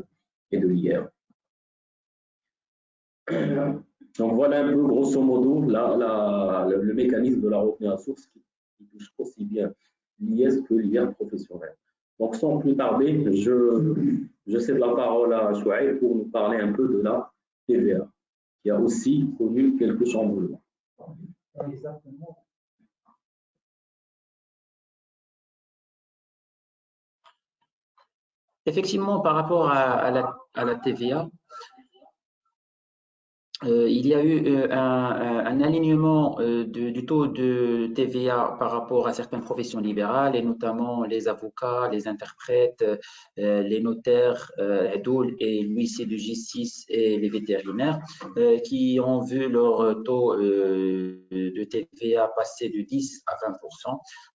Speaker 2: de l'IR. Donc voilà un peu grosso modo le mécanisme de la retenue à source qui touche aussi bien l'IS que l'IR professionnel. Donc sans plus tarder, je cède la parole à Chouaib pour nous parler un peu de la TVA, qui a aussi connu quelques chamboulements.
Speaker 3: Exactement. Effectivement, par rapport à la TVA, il y a eu un alignement du taux de TVA par rapport à certaines professions libérales, et notamment les avocats, les interprètes, les notaires, et l'huissier de justice et les vétérinaires, qui ont vu leur taux de TVA passer de 10 à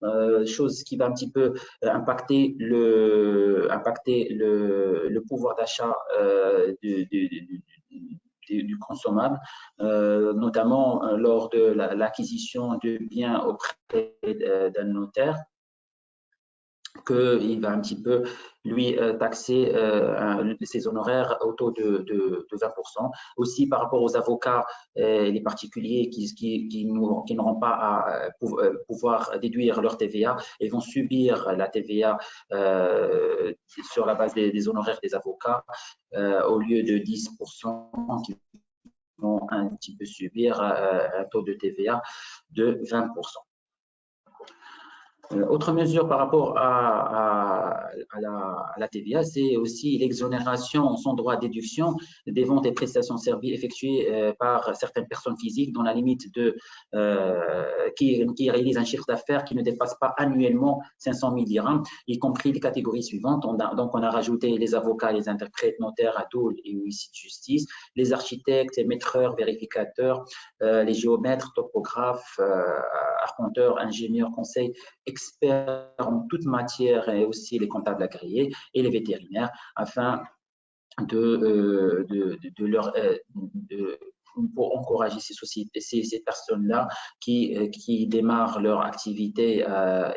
Speaker 3: 20%, chose qui va un petit peu impacter le pouvoir d'achat du consommable, notamment lors de l'acquisition de biens auprès d'un notaire, qu'il va un petit peu lui taxer ses honoraires au taux de 20%. Aussi par rapport aux avocats, les particuliers qui n'auront pas à pouvoir déduire leur TVA et vont subir la TVA sur la base des honoraires des avocats au lieu de 10%, qui vont un petit peu subir un taux de TVA de 20%. Autre mesure par rapport à la TVA, c'est aussi l'exonération sans droit à déduction des ventes et prestations de services effectuées par certaines personnes physiques dans la limite de qui réalisent un chiffre d'affaires qui ne dépasse pas annuellement 500 000 dirhams, y compris les catégories suivantes. Donc, on a rajouté les avocats, les interprètes, notaires, adouls et huissiers de justice, les architectes, les maîtreurs, vérificateurs, les géomètres, topographes, arpenteurs, ingénieurs, conseils, experts en toute matière, et aussi les comptables agréés et les vétérinaires, afin pour encourager ces personnes-là qui démarrent leur activité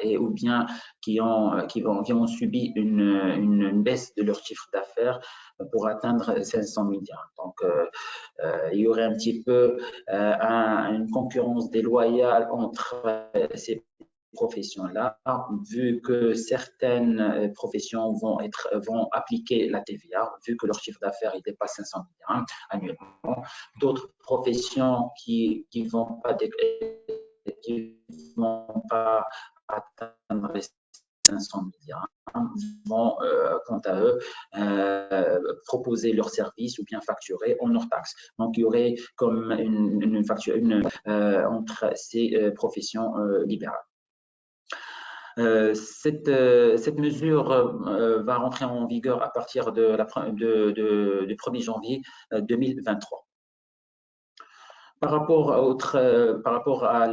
Speaker 3: et ou bien qui ont subi une baisse de leur chiffre d'affaires pour atteindre 500 000 dirhams. Donc, il y aurait un petit peu une concurrence déloyale entre ces professions-là, vu que certaines professions vont appliquer la TVA, vu que leur chiffre d'affaires dépasse 500 000 dirhams annuellement. D'autres professions qui ne vont pas atteindre les 500 000 dirhams vont, quant à eux, proposer leurs services ou bien facturer en hors taxe. Donc, il y aurait comme une facture entre ces professions libérales. Cette mesure va rentrer en vigueur à partir du 1er janvier 2023. Par rapport à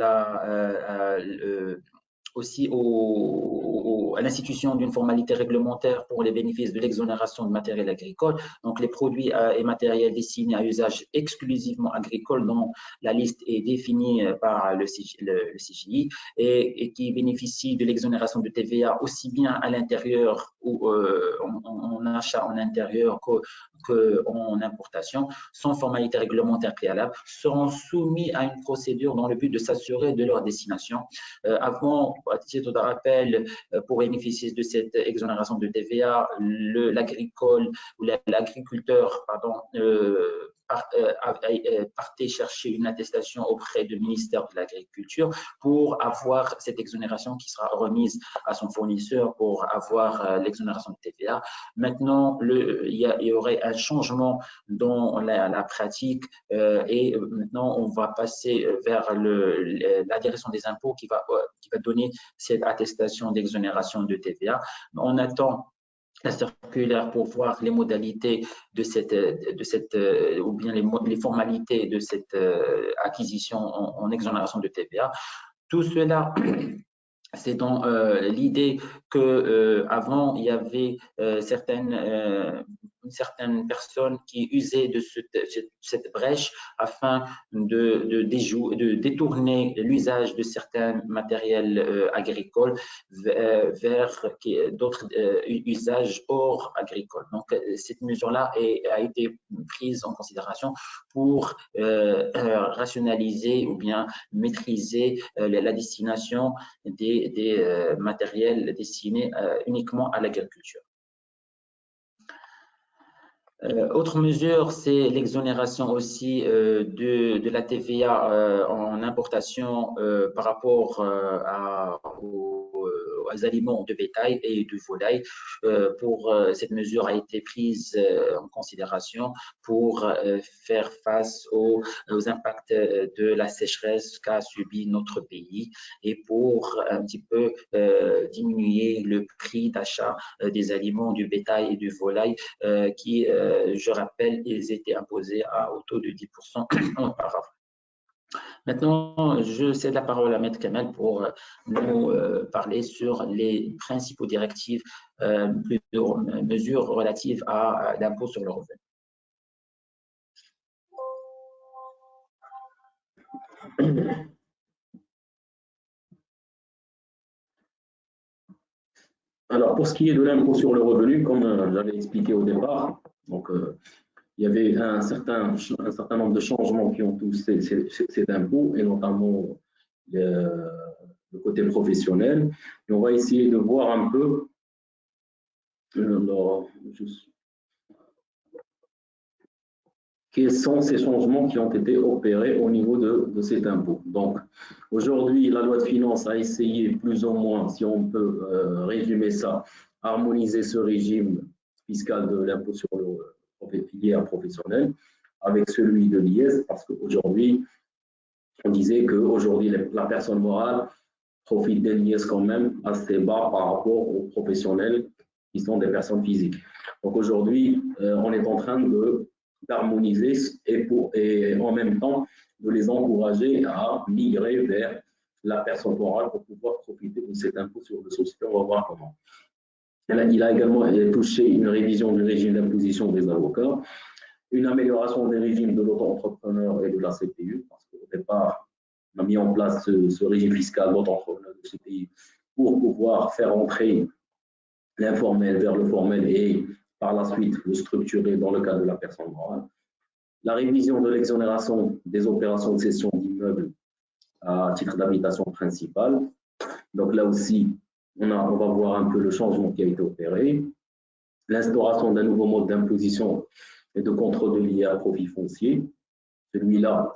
Speaker 3: aussi à l'institution d'une formalité réglementaire pour les bénéfices de l'exonération de matériel agricole. Donc, les produits et matériels destinés à usage exclusivement agricole, dont la liste est définie par le CGI et qui bénéficient de l'exonération de TVA aussi bien à l'intérieur ou en achat en intérieur qu'en importation, sans formalité réglementaire préalable, seront soumis à une procédure dans le but de s'assurer de leur destination. Avant, à titre de rappel, pour bénéficier de cette exonération de TVA, l'agricole ou l'agriculteur, partait chercher une attestation auprès du ministère de l'Agriculture pour avoir cette exonération qui sera remise à son fournisseur pour avoir l'exonération de TVA. Maintenant, il y aurait un changement dans la pratique et maintenant on va passer vers la direction des impôts qui va donner cette attestation d'exonération de TVA. On attend la circulaire pour voir les modalités de cette ou bien les formalités de cette acquisition en exonération de TVA. Tout cela, c'est dans l'idée que avant il y avait certaines personnes qui usaient de cette brèche afin de détourner l'usage de certains matériels agricoles vers d'autres usages hors agricoles. Donc, cette mesure-là a été prise en considération pour rationaliser ou bien maîtriser la destination des matériels destinés uniquement à l'agriculture. Autre mesure, c'est l'exonération aussi de la TVA en importation par rapport aux aliments de bétail et de volaille. Cette mesure a été prise en considération pour faire face aux impacts de la sécheresse qu'a subi notre pays et pour un petit peu diminuer le prix d'achat des aliments du bétail et du volaille qui je rappelle, ils étaient imposés au taux de 10% auparavant. Maintenant, je cède la parole à Maître Kamel pour nous parler sur les principaux directives, mesures relatives à l'impôt sur le revenu.
Speaker 2: Alors, pour ce qui est de l'impôt sur le revenu, comme j'avais expliqué au départ, donc, il y avait un certain nombre de changements qui ont touché cet impôt, et notamment le côté professionnel. Et on va essayer de voir un peu quels sont ces changements qui ont été opérés au niveau de cet impôt. Donc, aujourd'hui, la loi de finances a essayé plus ou moins, si on peut résumer ça, harmoniser ce régime fiscal de l'impôt sur le filière professionnelle avec celui de l'IS, parce qu'aujourd'hui, on disait qu'aujourd'hui, la personne morale profite de l'IS quand même assez bas par rapport aux professionnels qui sont des personnes physiques. Donc aujourd'hui, on est en train d'harmoniser et en même temps de les encourager à migrer vers la personne morale pour pouvoir profiter de cet impôt sur le société. On va voir comment. Il a également touché une révision du régime d'imposition des avocats, une amélioration des régimes de l'auto-entrepreneur et de la CPU, parce qu'au départ, on a mis en place ce régime fiscal d'auto-entrepreneur de CPI pour pouvoir faire entrer l'informel vers le formel et par la suite le structurer dans le cadre de la personne morale. La révision de l'exonération des opérations de cession d'immeubles à titre d'habitation principale. Donc là aussi, on va voir un peu le changement qui a été opéré. L'instauration d'un nouveau mode d'imposition et de contrôle de l'IA à profit foncier. Celui-là,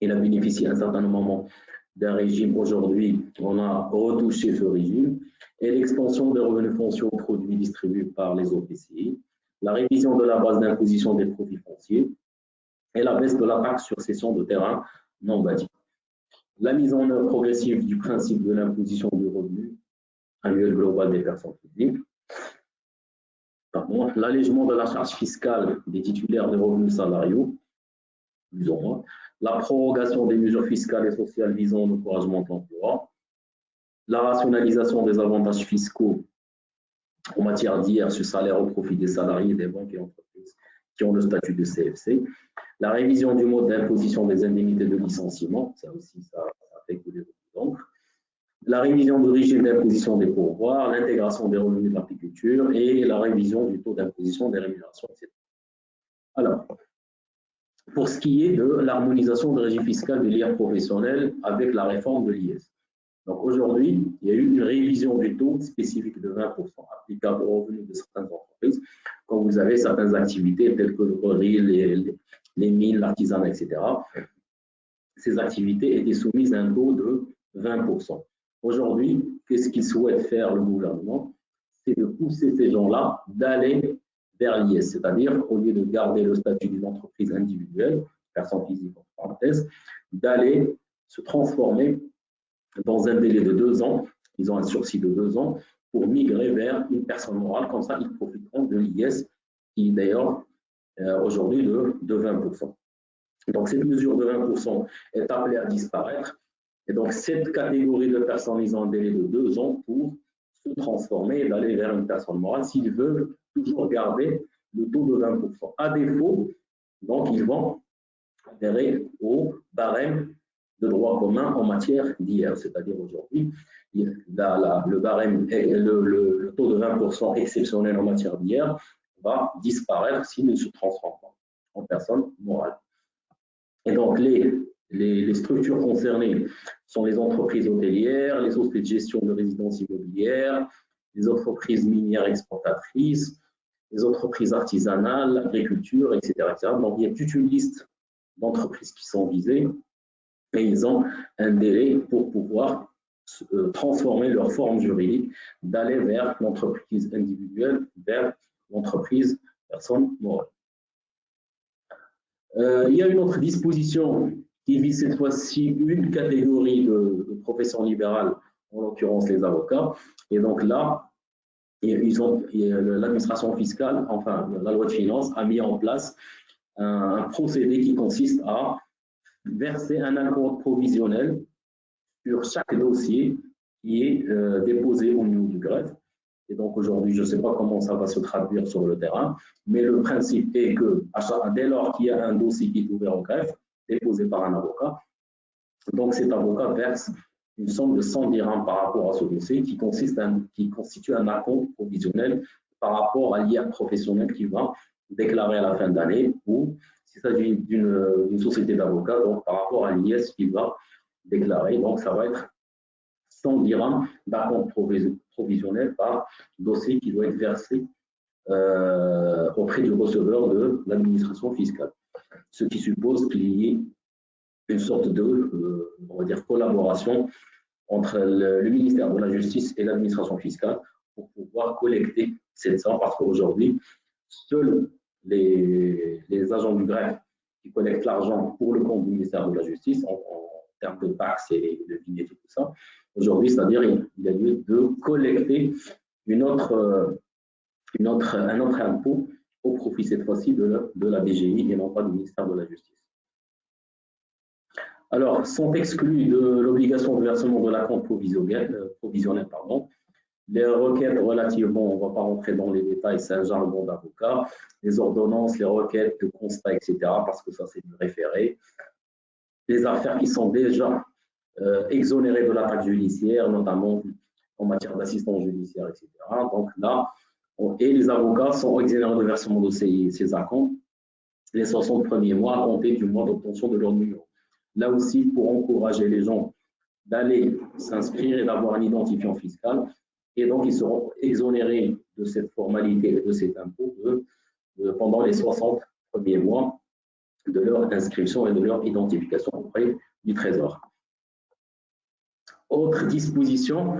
Speaker 2: il a bénéficié à un certain moment d'un régime. Aujourd'hui, on a retouché ce régime. Et l'expansion des revenus fonciers aux produits distribués par les OPCI. La révision de la base d'imposition des profits fonciers et la baisse de la taxe sur cession de terrain non bâti. La mise en œuvre progressive du principe de l'imposition du revenu annuel global des personnes physiques. L'allègement de la charge fiscale des titulaires des revenus salariaux, plus ou moins. La prorogation des mesures fiscales et sociales visant l'encouragement de l'emploi. la rationalisation des avantages fiscaux en matière d'IR sur salaire au profit des salariés des banques et entreprises qui ont le statut de CFC, la révision du mode d'imposition des indemnités de licenciement, ça aussi, ça affecte les banques, la révision du régime d'imposition des pourboires, l'intégration des revenus de l'apiculture et la révision du taux d'imposition des rémunérations, etc. Alors, pour ce qui est de l'harmonisation du régime fiscal de l'IR professionnel avec la réforme de l'IS. Donc aujourd'hui, il y a eu une révision du taux spécifique de 20% applicable aux revenus de certaines entreprises, quand vous avez certaines activités telles que le riz, les mines, l'artisanat, etc. Ces activités étaient soumises à un taux de 20%. Aujourd'hui, qu'est-ce qu'il souhaite faire le gouvernement? C'est de pousser ces gens-là d'aller vers l'IS, c'est-à-dire au lieu de garder le statut d'une entreprise individuelle, personne physique en parenthèse, d'aller se transformer dans un délai de 2 ans, ils ont un sursis de 2 ans, pour migrer vers une personne morale, comme ça ils profiteront de l'IS, qui est d'ailleurs aujourd'hui de 20%. Donc cette mesure de 20% est appelée à disparaître, et donc cette catégorie de personnes, ils ont un délai de 2 ans pour se transformer et d'aller vers une personne morale s'ils veulent toujours garder le taux de 20%. À défaut, donc ils vont adhérer au barème de droit commun en matière d'IR, c'est-à-dire aujourd'hui, le barème, le taux de 20% exceptionnel en matière d'IR va disparaître s'il ne se transforme pas en personne morale. Et donc, les structures concernées sont les entreprises hôtelières, les sociétés de gestion de résidences immobilières, les entreprises minières exportatrices, les entreprises artisanales, l'agriculture, etc., etc. Donc, il y a toute une liste d'entreprises qui sont visées et ils ont un délai pour pouvoir transformer leur forme juridique, d'aller vers l'entreprise individuelle, vers l'entreprise personne morale. Il y a une autre disposition qui vise cette fois-ci une catégorie de professions libérales, en l'occurrence les avocats. Et donc là, l'administration fiscale, enfin la loi de finances, a mis en place un procédé qui consiste à verser un acompte provisionnel sur chaque dossier qui est déposé au niveau du greffe. Et donc aujourd'hui, je ne sais pas comment ça va se traduire sur le terrain, mais le principe est que dès lors qu'il y a un dossier qui est ouvert au greffe, déposé par un avocat, donc cet avocat verse une somme de 100 dirhams par rapport à ce dossier qui constitue un acompte provisionnel par rapport à l'IR professionnel qui va déclarer à la fin d'année, ou s'il s'agit d'une société d'avocats, donc par rapport à l'IS qu'il va déclarer. Donc ça va être 100 dirhams d'acompte provisionnel par dossier qui doit être versé auprès du receveur de l'administration fiscale. Ce qui suppose qu'il y ait une sorte de on va dire, collaboration entre le ministère de la Justice et l'administration fiscale pour pouvoir collecter cette somme, parce qu'aujourd'hui, seuls les agents du greffe qui collectent l'argent pour le compte du ministère de la Justice en termes de taxes et de vignettes et tout ça. Aujourd'hui, c'est-à-dire il y a lieu de collecter un autre impôt au profit cette fois-ci de la DGI et non pas du ministère de la Justice. Alors, sont exclus de l'obligation de versement de l'acompte provisionnel, les requêtes relativement, on ne va pas rentrer dans les détails, c'est un jargon d'avocat, les ordonnances, les requêtes de constat, etc., parce que ça c'est du référé, les affaires qui sont déjà exonérées de la taxe judiciaire, notamment en matière d'assistance judiciaire, etc. Donc là, et les avocats sont exonérés de versement de ces acomptes les 60 premiers mois à compter du mois d'obtention de leur numéro. Là aussi, pour encourager les gens d'aller s'inscrire et d'avoir un identifiant fiscal, et donc ils seront exonérés de cette formalité et de cet impôt pendant les 60 premiers mois de leur inscription et de leur identification auprès du Trésor. Autre disposition,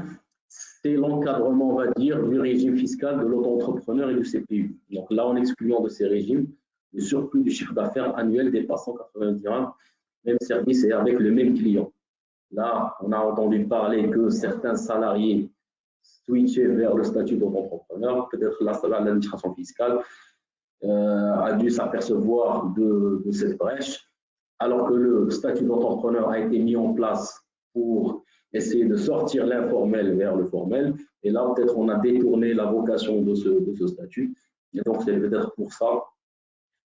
Speaker 2: c'est l'encadrement, on va dire, du régime fiscal de l'auto-entrepreneur et du CPU. Donc là, en excluant de ces régimes, le surplus du chiffre d'affaires annuel dépassant 90 dirhams, même service et avec le même client. Là, on a entendu parler que certains salariés switchaient vers le statut d'auto-entrepreneur. Peut-être l'administration fiscale a dû s'apercevoir de cette brèche, alors que le statut d'entrepreneur a été mis en place pour essayer de sortir l'informel vers le formel. Et là, peut-être on a détourné la vocation de ce statut. Et donc, c'est peut-être pour ça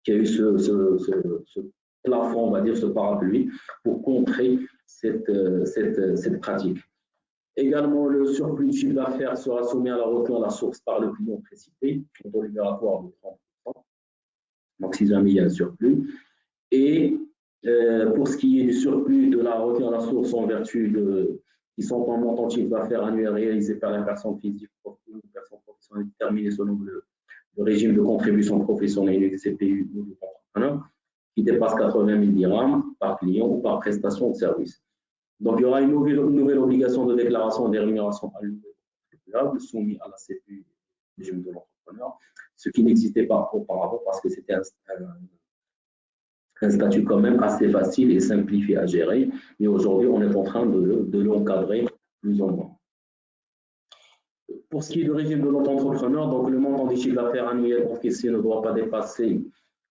Speaker 2: qu'il y a eu ce plafond, on va dire, ce parapluie, pour contrer cette pratique. Également, le surplus de chiffre d'affaires sera soumis à la retenue à la source par le client précité, au taux libératoire de 30%. Donc, si jamais il y a un surplus. Et pour ce qui est du surplus de la retenue à la source en vertu qui sont en montant de chiffre d'affaires annuel réalisé par la personne physique ou une personne professionnelle déterminée selon le régime de contribution professionnelle du CPU ou du entrepreneur, qui dépasse 80 000 dirhams par client ou par prestation de service. Donc, il y aura une nouvelle obligation de déclaration des rémunérations allouées soumises à la CPU du régime de l'entrepreneur, ce qui n'existait pas auparavant parce que c'était un statut quand même assez facile et simplifié à gérer. Mais aujourd'hui, on est en train de l'encadrer plus ou moins. Pour ce qui est du régime de l'auto-entrepreneur, donc le montant des chiffres d'affaires annuels encaissés ne doit pas dépasser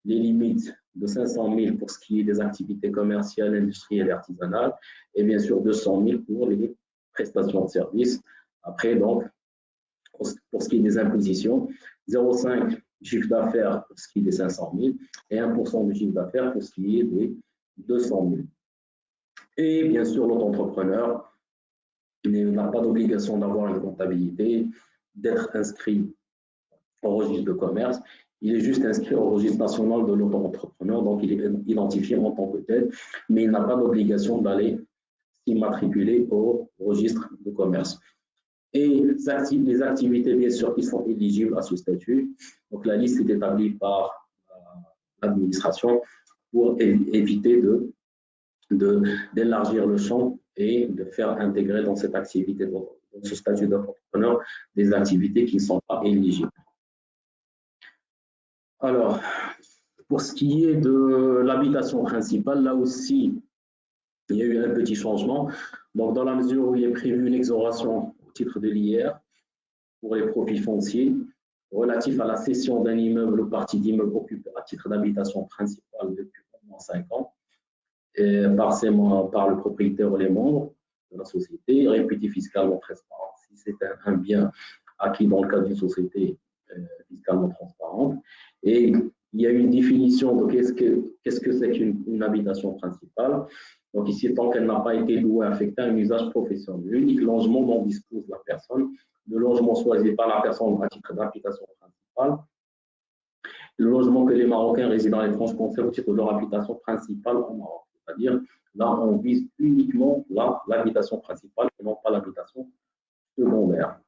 Speaker 2: les limites de 500 000 pour ce qui est des activités commerciales, industrielles et artisanales, et bien sûr 200 000 pour les prestations de services. Après, donc, pour ce qui est des impositions, 0,5 chiffre d'affaires pour ce qui est des 500 000 et 1% du chiffre d'affaires pour ce qui est des 200 000. Et bien sûr, l'auto-entrepreneur n'a pas d'obligation d'avoir une comptabilité, d'être inscrit au registre de commerce. Il est juste inscrit au registre national de l'auto-entrepreneur, donc il est identifié en tant que tel, mais il n'a pas d'obligation d'aller s'immatriculer au registre de commerce. Et les activités, bien sûr, qui sont éligibles à ce statut. Donc, la liste est établie par l'administration pour éviter d'élargir le champ et de faire intégrer dans cette activité, dans ce statut d'entrepreneur, des activités qui ne sont pas éligibles. Alors, pour ce qui est de l'habitation principale, là aussi, il y a eu un petit changement. Donc, dans la mesure où il est prévu une exonération au titre de l'IR pour les profits fonciers relatifs à la cession d'un immeuble ou partie d'immeuble occupé à titre d'habitation principale depuis au moins 5 ans, par le propriétaire ou les membres de la société, réputé fiscalement transparent, si c'est un bien acquis dans le cadre d'une société fiscalement transparente. Et il y a une définition de qu'est-ce que c'est qu'une habitation principale. Donc ici, tant qu'elle n'a pas été louée affectée à un usage professionnel, l'unique logement dont dispose la personne, le logement choisi par la personne à titre d'habitation principale, le logement que les Marocains résidant à l'étranger conservent au titre de leur habitation principale au Maroc. C'est-à-dire, là, on vise uniquement l'habitation principale et non pas l'habitation secondaire.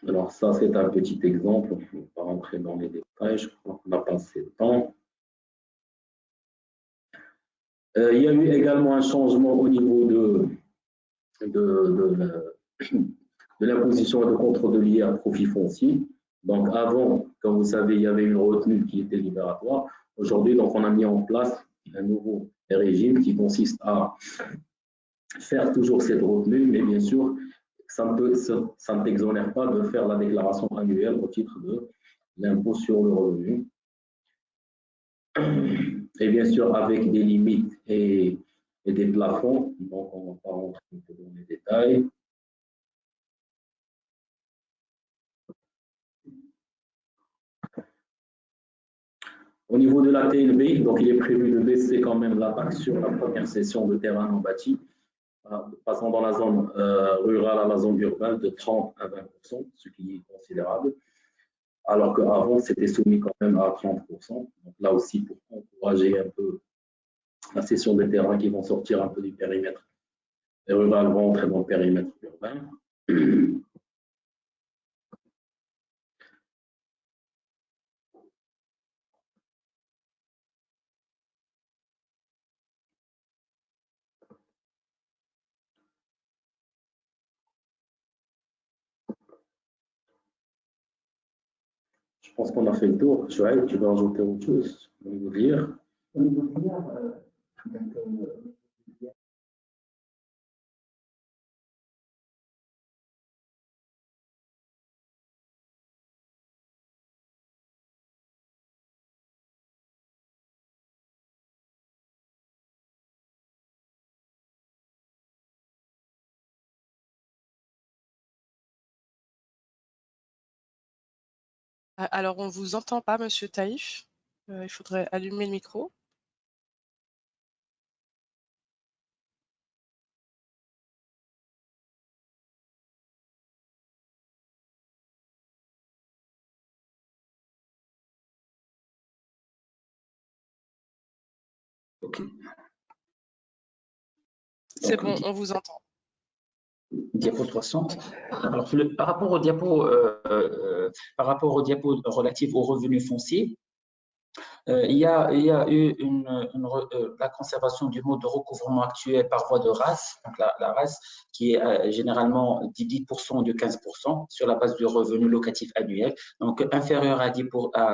Speaker 2: Alors, ça, c'est un petit exemple. Je ne vais pas rentrer dans les détails, je crois qu'on a passé le temps. Il y a eu également un changement au niveau de l'imposition et de contrôle de l'IR profit foncier. Donc, avant, comme vous savez, il y avait une retenue qui était libératoire. Aujourd'hui, donc, on a mis en place un nouveau régime qui consiste à faire toujours cette retenue, mais bien sûr, ça ne t'exonère pas de faire la déclaration annuelle au titre de l'impôt sur le revenu. Et bien sûr, avec des limites et des plafonds. Donc, on ne va pas rentrer dans les détails. Au niveau de la TNB, donc il est prévu de baisser quand même la taxe sur la première cession de terrain non bâti, passant dans la zone rurale à la zone urbaine de 30 à 20%, ce qui est considérable, alors qu'avant c'était soumis quand même à 30%. Donc là aussi pour encourager un peu la cession des terrains qui vont sortir un peu du périmètre rural, vont entrer dans le périmètre urbain. Je pense qu'on a fait le tour. Chouaïb, tu veux rajouter autre chose au niveau de l'IR?
Speaker 4: Au niveau de l'IR,
Speaker 1: Alors, on ne vous entend pas, Monsieur Taïf. Il faudrait allumer le micro.
Speaker 3: Ok.
Speaker 1: C'est bon, on vous entend.
Speaker 3: Diapo 60. Alors, par rapport aux diapos relatifs aux revenus fonciers, il y a eu la conservation du mode de recouvrement actuel par voie de RAS, donc la RAS qui est généralement 10% de 15% sur la base du revenu locatif annuel. Donc, inférieur à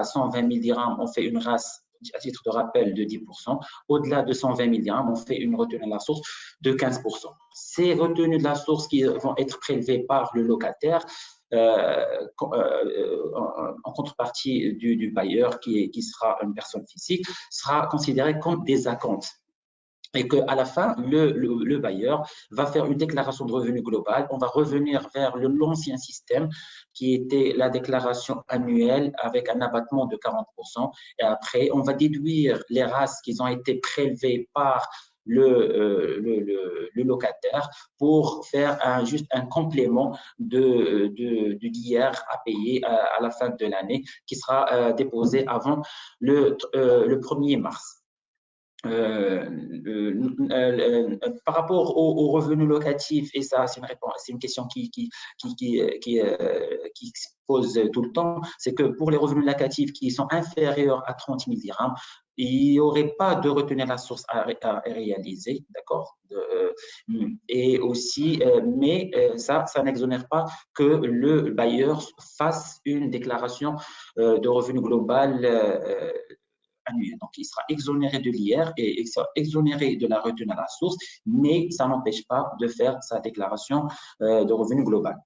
Speaker 3: 120 000 dirhams, on fait une RAS à titre de rappel de 10%. Au-delà de 120 000 dirhams, on fait une retenue de la source de 15%. Ces retenues de la source qui vont être prélevées par le locataire en contrepartie du bailleur qui sera une personne physique, sera considéré comme des acomptes. Et qu'à la fin, le bailleur va faire une déclaration de revenu global. On va revenir vers l'ancien système qui était la déclaration annuelle avec un abattement de 40%. Et après, on va déduire les races qui ont été prélevées par le locataire pour faire juste un complément de l'IR à payer à la fin de l'année qui sera déposé avant le 1er mars. Par rapport aux revenus locatifs, et ça c'est une question qui se pose tout le temps, c'est que pour les revenus locatifs qui sont inférieurs à 30 000 dirhams, il n'y aurait pas de retenue à la source à réaliser, d'accord? Et aussi, mais ça n'exonère pas que le bailleur fasse une déclaration de revenu global annuel. Donc, il sera exonéré de l'IR et il sera exonéré de la retenue à la source, mais ça n'empêche pas de faire sa déclaration de revenu global.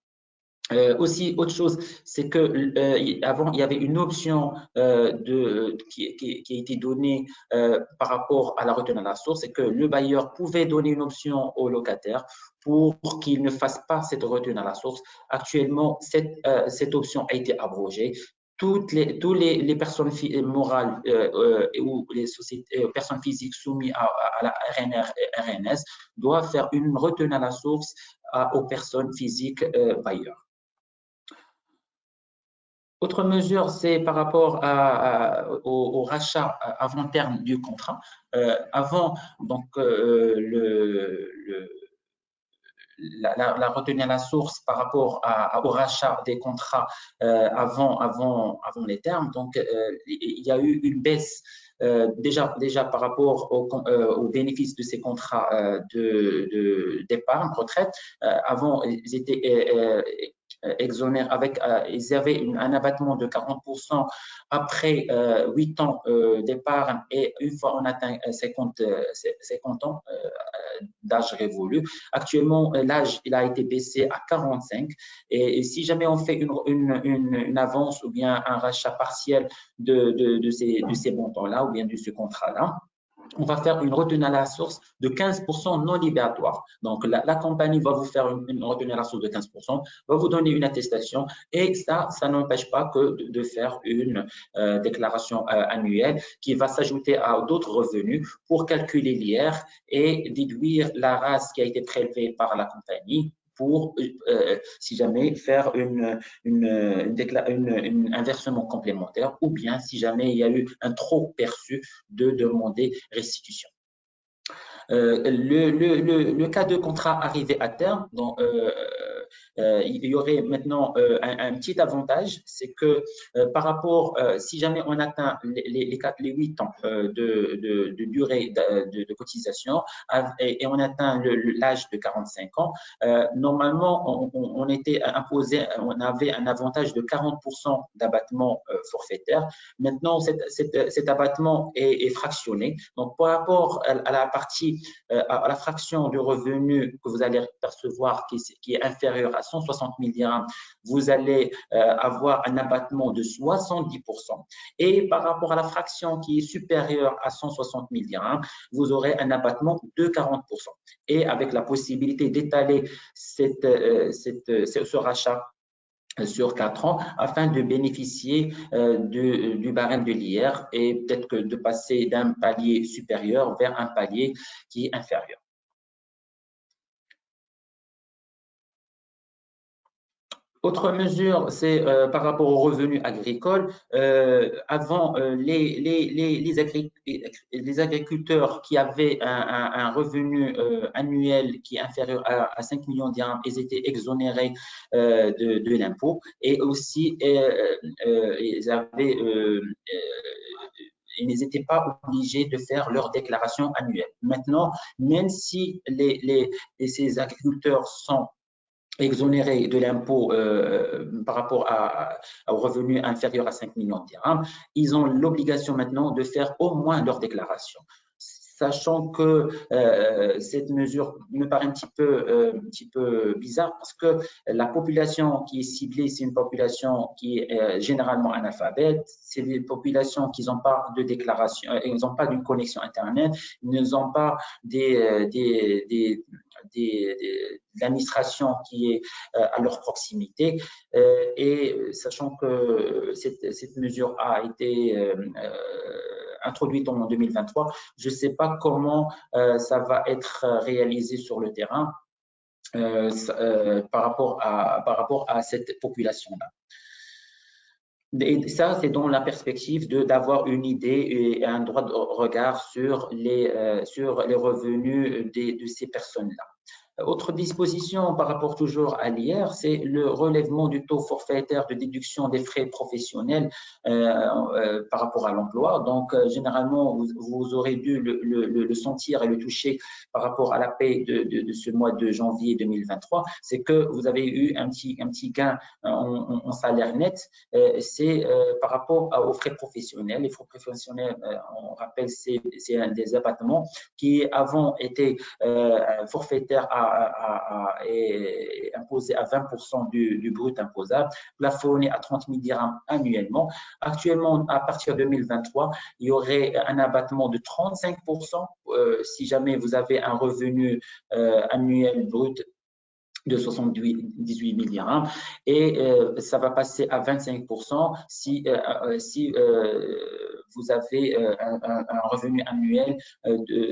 Speaker 3: Aussi, autre chose, c'est que avant il y avait une option qui a été donnée par rapport à la retenue à la source, c'est que le bailleur pouvait donner une option au locataire pour qu'il ne fasse pas cette retenue à la source. Actuellement, cette option a été abrogée. Toutes les personnes morales ou les personnes physiques soumises à la RNS doivent faire une retenue à la source aux personnes physiques bailleurs. Autre mesure, c'est par rapport au rachat avant terme du contrat. Avant, donc, la retenue à la source par rapport au rachat des contrats avant les termes. Donc, il y a eu une baisse déjà par rapport au bénéfice de ces contrats d'épargne retraite. Avant, ils étaient exonèrent ils avaient un abattement de 40% après 8 ans d'épargne et une fois on atteint 50 ans d'âge révolu. Actuellement, l'âge il a été baissé à 45 et si jamais on fait une avance ou bien un rachat partiel de ces montants-là ou bien de ce contrat-là, on va faire une retenue à la source de 15% non libératoire. Donc, la compagnie va vous faire une retenue à la source de 15%, va vous donner une attestation et ça n'empêche pas que de faire une déclaration annuelle qui va s'ajouter à d'autres revenus pour calculer l'IR et déduire la race qui a été prélevée par la compagnie pour, si jamais, faire un versement complémentaire ou bien si jamais il y a eu un trop perçu de demander restitution. Le cas de contrat arrivé à terme, donc, il y aurait maintenant un petit avantage, c'est que par rapport, si jamais on atteint les 8 ans de durée de cotisation et on atteint l'âge de 45 ans, normalement, on était imposé, on avait un avantage de 40% d'abattement forfaitaire. Maintenant, cet abattement est fractionné. Donc, par rapport à la partie à la fraction du revenu que vous allez percevoir qui est inférieure à 160 000 dirhams, vous allez avoir un abattement de 70%. Et par rapport à la fraction qui est supérieure à 160 000 dirhams, vous aurez un abattement de 40%. Et avec la possibilité d'étaler ce rachat sur 4 ans afin de bénéficier du barème de l'IR et peut-être que de passer d'un palier supérieur vers un palier qui est inférieur. Autre mesure, c'est par rapport aux revenus agricoles. Avant, les agriculteurs qui avaient un revenu annuel qui est inférieur à 5 millions de dirhams, ils étaient exonérés de l'impôt et aussi ils n'étaient pas obligés de faire leur déclaration annuelle. Maintenant, même si ces agriculteurs sont exonérés de l'impôt par rapport aux revenus inférieurs à 5 millions de dirhams, ils ont l'obligation maintenant de faire au moins leur déclaration. Sachant que cette mesure me paraît un petit peu bizarre parce que la population qui est ciblée, c'est une population qui est généralement analphabète, c'est des populations qui n'ont pas de déclaration, ils n'ont pas d'une connexion Internet, ils n'ont pas l'administration qui est à leur proximité et sachant que cette mesure a été introduite en 2023, je ne sais pas comment ça va être réalisé sur le terrain par rapport à cette population-là. Et ça, c'est dans la perspective d'avoir une idée et un droit de regard sur les revenus de ces personnes-là. Autre disposition par rapport toujours à l'IR, c'est le relèvement du taux forfaitaire de déduction des frais professionnels par rapport à l'emploi. Donc, généralement, vous aurez dû le sentir et le toucher par rapport à la paie de ce mois de janvier 2023. C'est que vous avez eu un petit gain en salaire net. C'est par rapport aux frais professionnels. Les frais professionnels, on rappelle, c'est des abattements qui avant étaient forfaitaires est imposé à 20% du brut imposable, plafonné à 30 000 dirhams annuellement. Actuellement, à partir de 2023, il y aurait un abattement de 35% si jamais vous avez un revenu annuel brut de 78 000 dirhams et ça va passer à 25% si vous avez un revenu annuel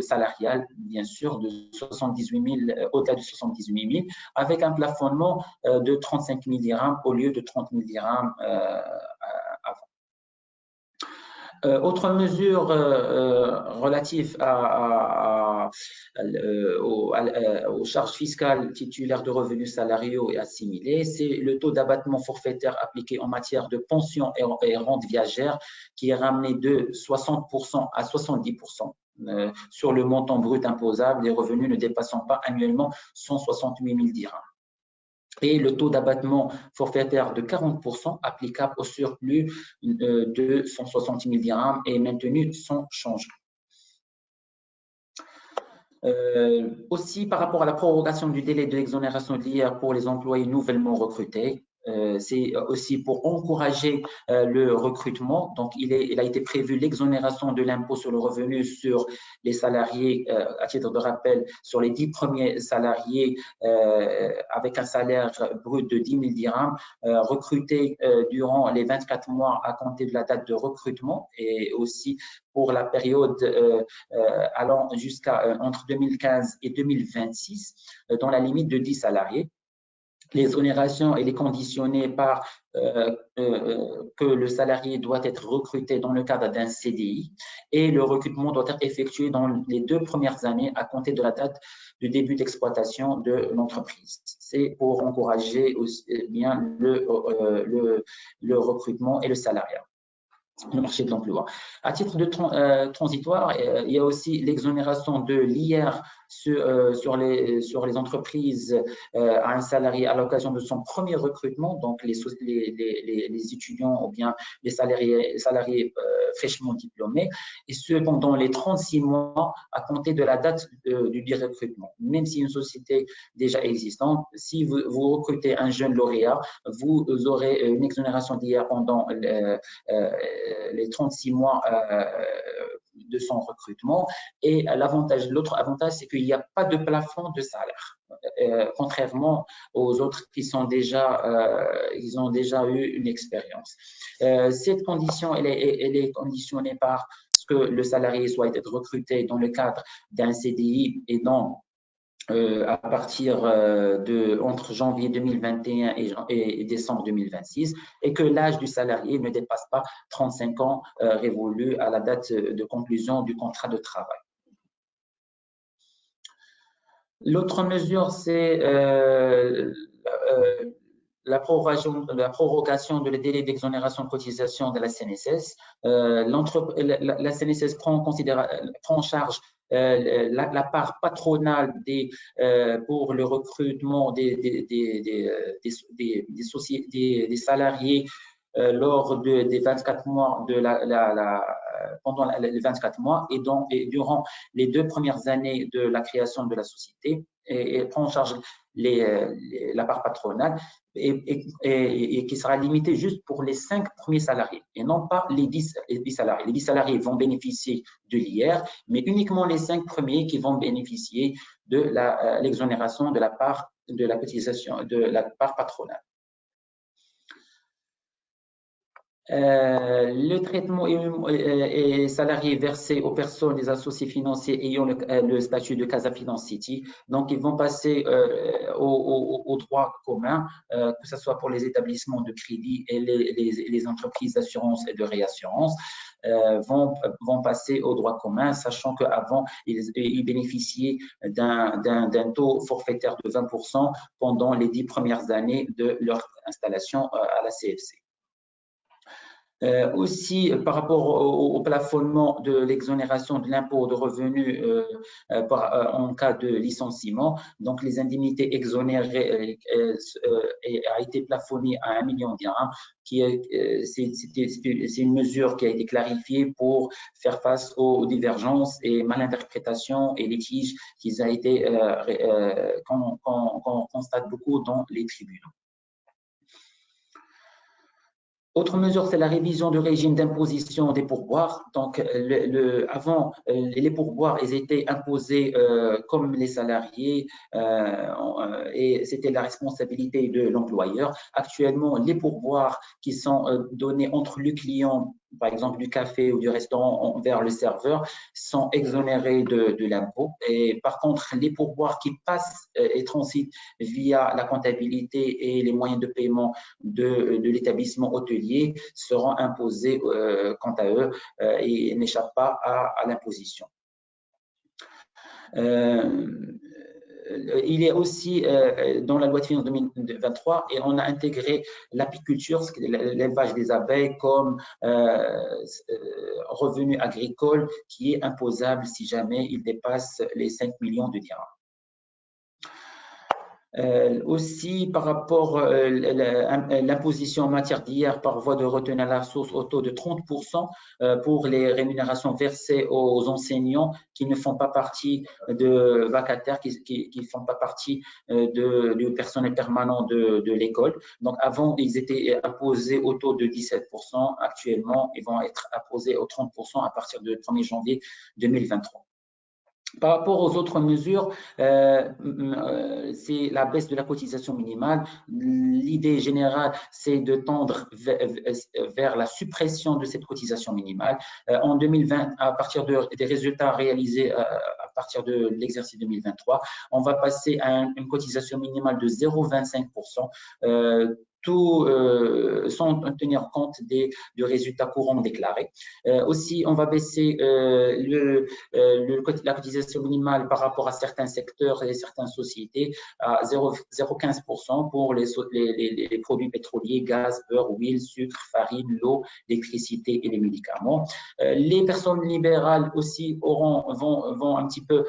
Speaker 3: salarial, bien sûr, de 78 000, au-delà de 78 000, avec un plafonnement de 35 000 dirhams au lieu de 30 000 dirhams avant. Autre mesure relative aux charges fiscales titulaires de revenus salariaux et assimilés, c'est le taux d'abattement forfaitaire appliqué en matière de pension et rente viagère qui est ramené de 60% à 70%. Sur le montant brut imposable des revenus ne dépassant pas annuellement 168 000 dirhams. Et le taux d'abattement forfaitaire de 40% applicable au surplus de 160 000 dirhams est maintenu sans changement. Aussi, par rapport à la prorogation du délai de l'exonération de l'IR pour les employés nouvellement recrutés, c'est aussi pour encourager le recrutement. Donc, il a été prévu l'exonération de l'impôt sur le revenu sur les salariés, à titre de rappel, sur les 10 premiers salariés avec un salaire brut de 10 000 dirhams, recrutés durant les 24 mois à compter de la date de recrutement et aussi pour la période allant jusqu'à entre 2015 et 2026, dans la limite de 10 salariés. L'exonération, elle est conditionnée par que le salarié doit être recruté dans le cadre d'un CDI et le recrutement doit être effectué dans les 2 premières années à compter de la date du début d'exploitation de l'entreprise. C'est pour encourager aussi bien le recrutement et le salariat, le marché de l'emploi. À titre de transitoire, il y a aussi l'exonération de l'IR sur les entreprises à un salarié à l'occasion de son premier recrutement, donc les étudiants ou bien les salariés fraîchement diplômés, et ce pendant les 36 mois à compter de la date du recrutement. Même si une société déjà existante, si vous recrutez un jeune lauréat, vous aurez une exonération d'IR pendant les 36 mois de son recrutement. Et l'autre avantage, c'est qu'il n'y a pas de plafond de salaire, contrairement aux autres qui sont ils ont déjà eu une expérience. Cette condition, elle est conditionnée par ce que le salarié soit recruté dans le cadre d'un CDI et non à partir entre janvier 2021 et décembre 2026, et que l'âge du salarié ne dépasse pas 35 ans révolus à la date de conclusion du contrat de travail. L'autre mesure, c'est la prorogation de les délais d'exonération de cotisation de la CNSS. La CNSS prend en charge la part patronale pour le recrutement des salariés lors des 24 mois pendant les 24 mois et durant les 2 premières années de la création de la société, et prend en charge la part patronale et qui sera limitée juste pour les 5 premiers salariés et non pas les 10 salariés. Les 10 salariés vont bénéficier de l'IR, mais uniquement les 5 premiers qui vont bénéficier de l'exonération de la part de la cotisation, de la part patronale. Le traitement est salarié versé aux personnes des associés financiers ayant le statut de Casa Finance City. Donc, ils vont passer au droit commun, que ce soit pour les établissements de crédit et les entreprises d'assurance et de réassurance. Vont passer au droit commun, sachant qu'avant, ils bénéficiaient d'un taux forfaitaire de 20% pendant les 10 premières années de leur installation à la CFC. Aussi, par rapport au plafonnement de l'exonération de l'impôt de revenus en cas de licenciement, donc les indemnités exonérées a été plafonnée à 1 million de dirhams, c'est une mesure qui a été clarifiée pour faire face aux divergences et malinterprétations et litiges qu'on constate beaucoup dans les tribunaux. Autre mesure, c'est la révision du régime d'imposition des pourboires. Donc, avant, les pourboires, ils étaient imposés comme les salariés et c'était la responsabilité de l'employeur. Actuellement, les pourboires qui sont donnés entre le client, par exemple du café ou du restaurant vers le serveur, sont exonérés de l'impôt. Et par contre, les pourboires qui passent et transitent via la comptabilité et les moyens de paiement de l'établissement hôtelier seront imposés quant à eux et n'échappent pas à l'imposition. Il est aussi dans la loi de finances 2023 et on a intégré l'apiculture, l'élevage des abeilles, comme revenu agricole qui est imposable si jamais il dépasse les 5 millions de dirhams. Aussi, par rapport à l'imposition en matière d'IR par voie de retenue à la source au taux de 30% pour les rémunérations versées aux enseignants qui ne font pas partie de vacataires, qui ne font pas partie du personnel permanent de l'école. Donc, avant, ils étaient imposés au taux de 17%. Actuellement, ils vont être imposés au 30% à partir du 1er janvier 2023. Par rapport aux autres mesures, c'est la baisse de la cotisation minimale. L'idée générale, c'est de tendre vers la suppression de cette cotisation minimale. En 2020, à partir des résultats réalisés à partir de l'exercice 2023, on va passer à une cotisation minimale de 0,25%. Tout sans tenir compte du résultat courant déclaré. Aussi, on va baisser la cotisation minimale par rapport à certains secteurs et certaines sociétés à 0,15% pour les produits pétroliers, gaz, beurre, huile, sucre, farine, l'eau, l'électricité et les médicaments. Les personnes libérales aussi vont un petit peu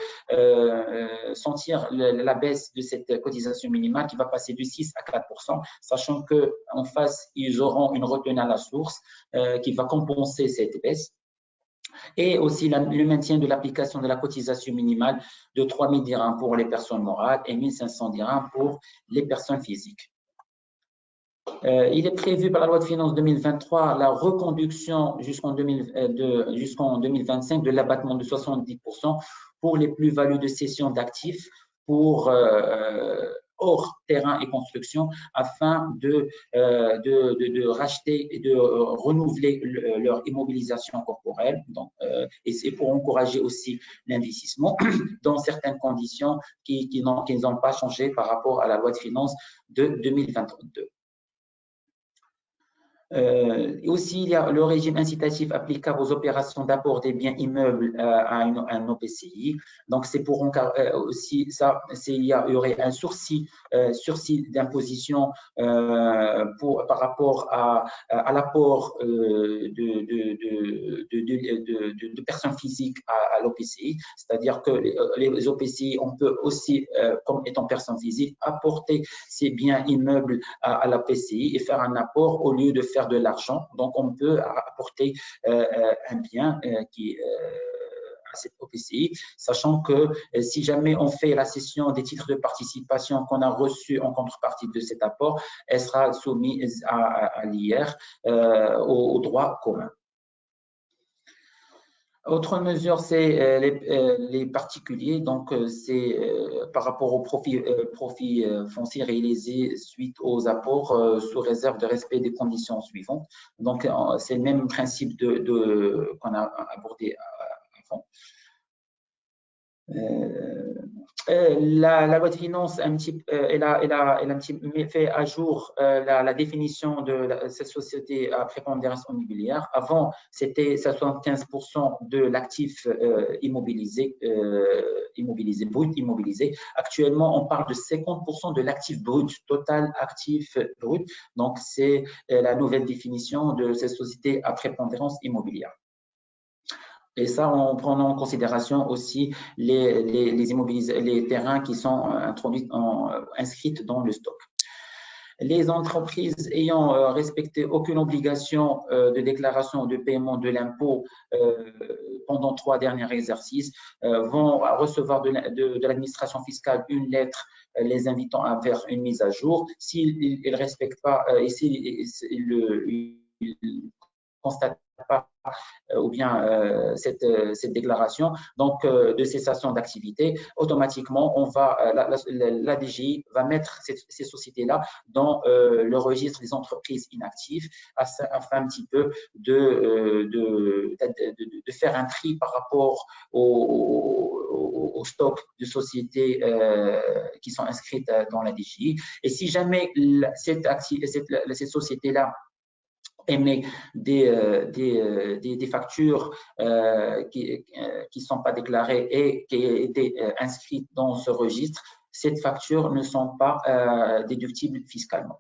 Speaker 3: sentir la baisse de cette cotisation minimale qui va passer de 6 à 4%, sachant qu'en face, ils auront une retenue à la source qui va compenser cette baisse. Et aussi le maintien de l'application de la cotisation minimale de 3 000 dirhams pour les personnes morales et 1 500 dirhams pour les personnes physiques. Il est prévu par la loi de finances 2023 la reconduction jusqu'en 2025 de l'abattement de 70% pour les plus-values de cession d'actifs pour hors terrain et construction afin de racheter et de renouveler leur immobilisation corporelle. Donc, et c'est pour encourager aussi l'investissement dans certaines conditions qui n'ont pas changé par rapport à la loi de finances de 2022. Aussi, il y a le régime incitatif applicable aux opérations d'apport des biens immeubles à un OPCI. Donc, c'est pour aussi ça, il y aurait un sursis d'imposition par rapport à l'apport de personnes physiques à l'OPCI. C'est-à-dire que les OPCI, on peut aussi, comme étant personne physique, apporter ces biens immeubles à l'OPCI et faire un apport au lieu de faire de l'argent. Donc, on peut apporter un bien qui à cette OPCI, sachant que si jamais on fait la cession des titres de participation qu'on a reçus en contrepartie de cet apport, elle sera soumise à l'IR, au droit commun. Autre mesure, c'est les particuliers. Donc, c'est par rapport aux profits fonciers réalisés suite aux apports sous réserve de respect des conditions suivantes. Donc, c'est le même principe qu'on a abordé avant. La loi de finances elle a un petit fait à jour la définition de cette société à prépondérance immobilière. Avant, c'était 75% de l'actif immobilisé, brut immobilisé. Actuellement, on parle de 50% de l'actif brut, total actif brut. Donc, c'est la nouvelle définition de cette société à prépondérance immobilière. Et ça, en prenant en considération aussi les terrains qui sont inscrits dans le stock. Les entreprises ayant respecté aucune obligation de déclaration ou de paiement de l'impôt pendant 3 derniers exercices vont recevoir de l'administration fiscale une lettre les invitant à faire une mise à jour. S'ils ne respectent pas et s'ils constatent pas ou bien cette déclaration donc de cessation d'activité, automatiquement la DGI va mettre ces sociétés-là dans le registre des entreprises inactives afin un petit peu de faire un tri par rapport au stock de sociétés qui sont inscrites dans la DGI. Et si jamais ces sociétés-là émet des factures qui sont pas déclarées et qui étaient inscrites dans ce registre, ces factures ne sont pas déductibles fiscalement.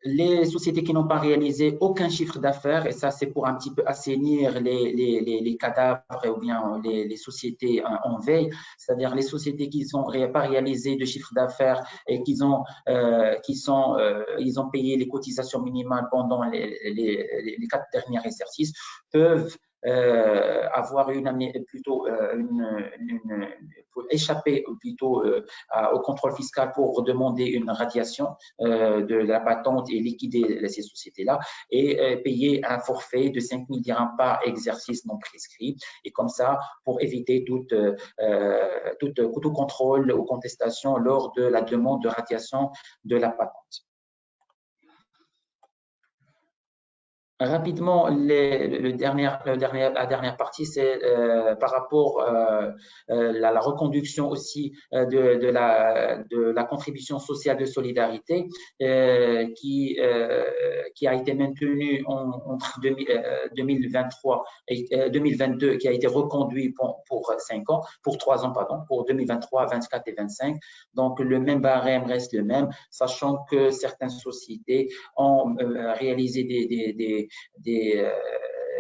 Speaker 3: Les sociétés qui n'ont pas réalisé aucun chiffre d'affaires, et ça c'est pour un petit peu assainir les cadavres ou bien les sociétés en veille, c'est-à-dire les sociétés qui n'ont pas réalisé de chiffre d'affaires et ils ont payé les cotisations minimales pendant les 4 derniers exercices peuvent avoir pour échapper plutôt au contrôle fiscal pour demander une radiation de la patente et liquider ces sociétés-là et payer un forfait de 5 000 dirhams par exercice non prescrit. Et comme ça, pour éviter tout contrôle ou contestation lors de la demande de radiation de la patente. Rapidement, la dernière partie, c'est par rapport à la reconduction aussi de la contribution sociale de solidarité qui a été maintenue entre 2023 et 2022, qui a été reconduit pour 5 ans, pour 3 ans, pardon, pour 2023, 24 et 25. Donc, le même barème reste le même, sachant que certaines sociétés ont réalisé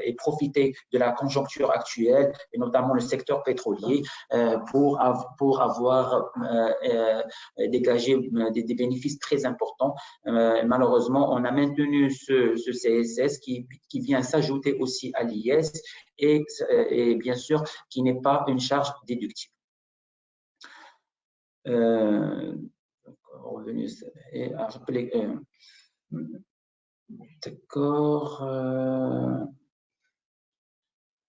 Speaker 3: et profiter de la conjoncture actuelle, et notamment le secteur pétrolier, pour avoir dégagé des bénéfices très importants. Malheureusement, on a maintenu ce CSS qui vient s'ajouter aussi à l'IS et bien sûr, qui n'est pas une charge déductible. revenus et à rappeler. D'accord.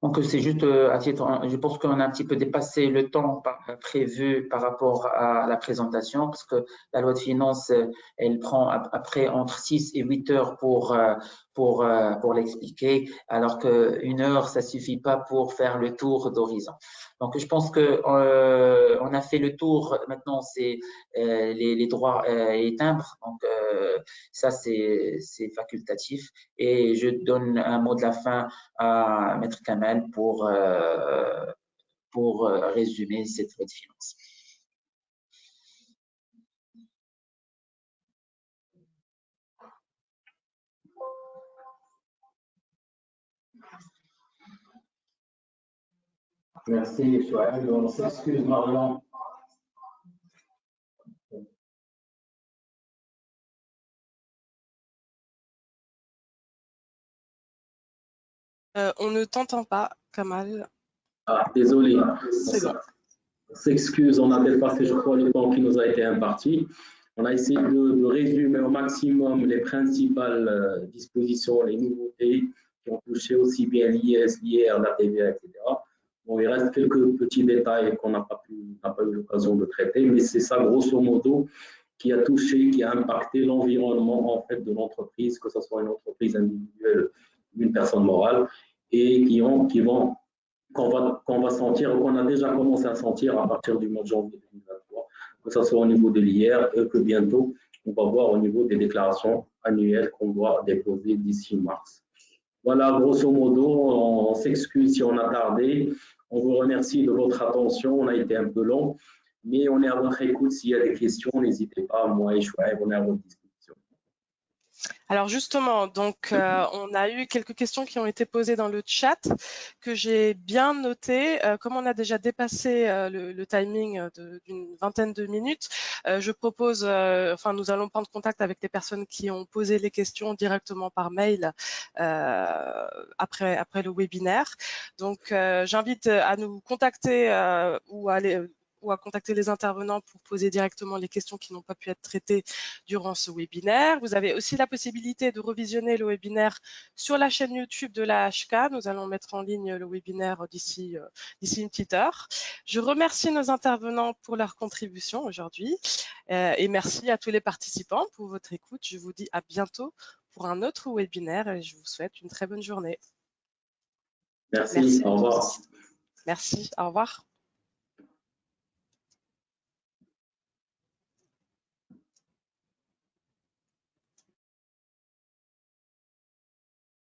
Speaker 3: Donc, c'est juste à titre, je pense qu'on a un petit peu dépassé le temps prévu par rapport à la présentation, parce que la loi de finances, elle prend après entre 6 et 8 heures pour l'expliquer, alors qu'une heure, ça suffit pas pour faire le tour d'horizon. Donc, je pense que on a fait le tour. Maintenant, c'est les droits et timbres. Donc, ça, c'est facultatif. Et je donne un mot de la fin à Maître Kamel pour résumer cette loi de finances.
Speaker 2: Merci, Chouaib. On s'excuse, Marion.
Speaker 1: On ne t'entend pas, Kamal.
Speaker 2: Ah, désolé.
Speaker 1: C'est bon.
Speaker 2: On s'excuse, on a dépassé, je crois, le temps qui nous a été imparti. On a essayé de résumer au maximum les principales dispositions, les nouveautés qui ont touché aussi bien l'IS, l'IR, la TVA, etc. Bon, il reste quelques petits détails qu'on n'a pas eu l'occasion de traiter, mais c'est ça, grosso modo, qui a touché, qui a impacté l'environnement en fait de l'entreprise, que ce soit une entreprise individuelle ou une personne morale, et qu'on va sentir, qu'on a déjà commencé à sentir à partir du mois de janvier 2023, que ce soit au niveau de l'IR et que bientôt, on va voir au niveau des déclarations annuelles qu'on doit déposer d'ici mars. Voilà, grosso modo, on s'excuse si on a tardé. On vous remercie de votre attention. On a été un peu long, mais on est à votre écoute. S'il y a des questions, n'hésitez pas. Moi et Chouaib, on est à votre disposition.
Speaker 1: Alors justement, donc on a eu quelques questions qui ont été posées dans le chat que j'ai bien notées. Comme on a déjà dépassé le timing d'une vingtaine de minutes, je propose, nous allons prendre contact avec les personnes qui ont posé les questions directement par mail après le webinaire. Donc j'invite à nous contacter ou à contacter les intervenants pour poser directement les questions qui n'ont pas pu être traitées durant ce webinaire. Vous avez aussi la possibilité de revisionner le webinaire sur la chaîne YouTube de la HK. Nous allons mettre en ligne le webinaire d'ici une petite heure. Je remercie nos intervenants pour leur contribution aujourd'hui et merci à tous les participants pour votre écoute. Je vous dis à bientôt pour un autre webinaire et je vous souhaite une très bonne journée.
Speaker 2: Merci. Au revoir.
Speaker 1: Merci, au revoir.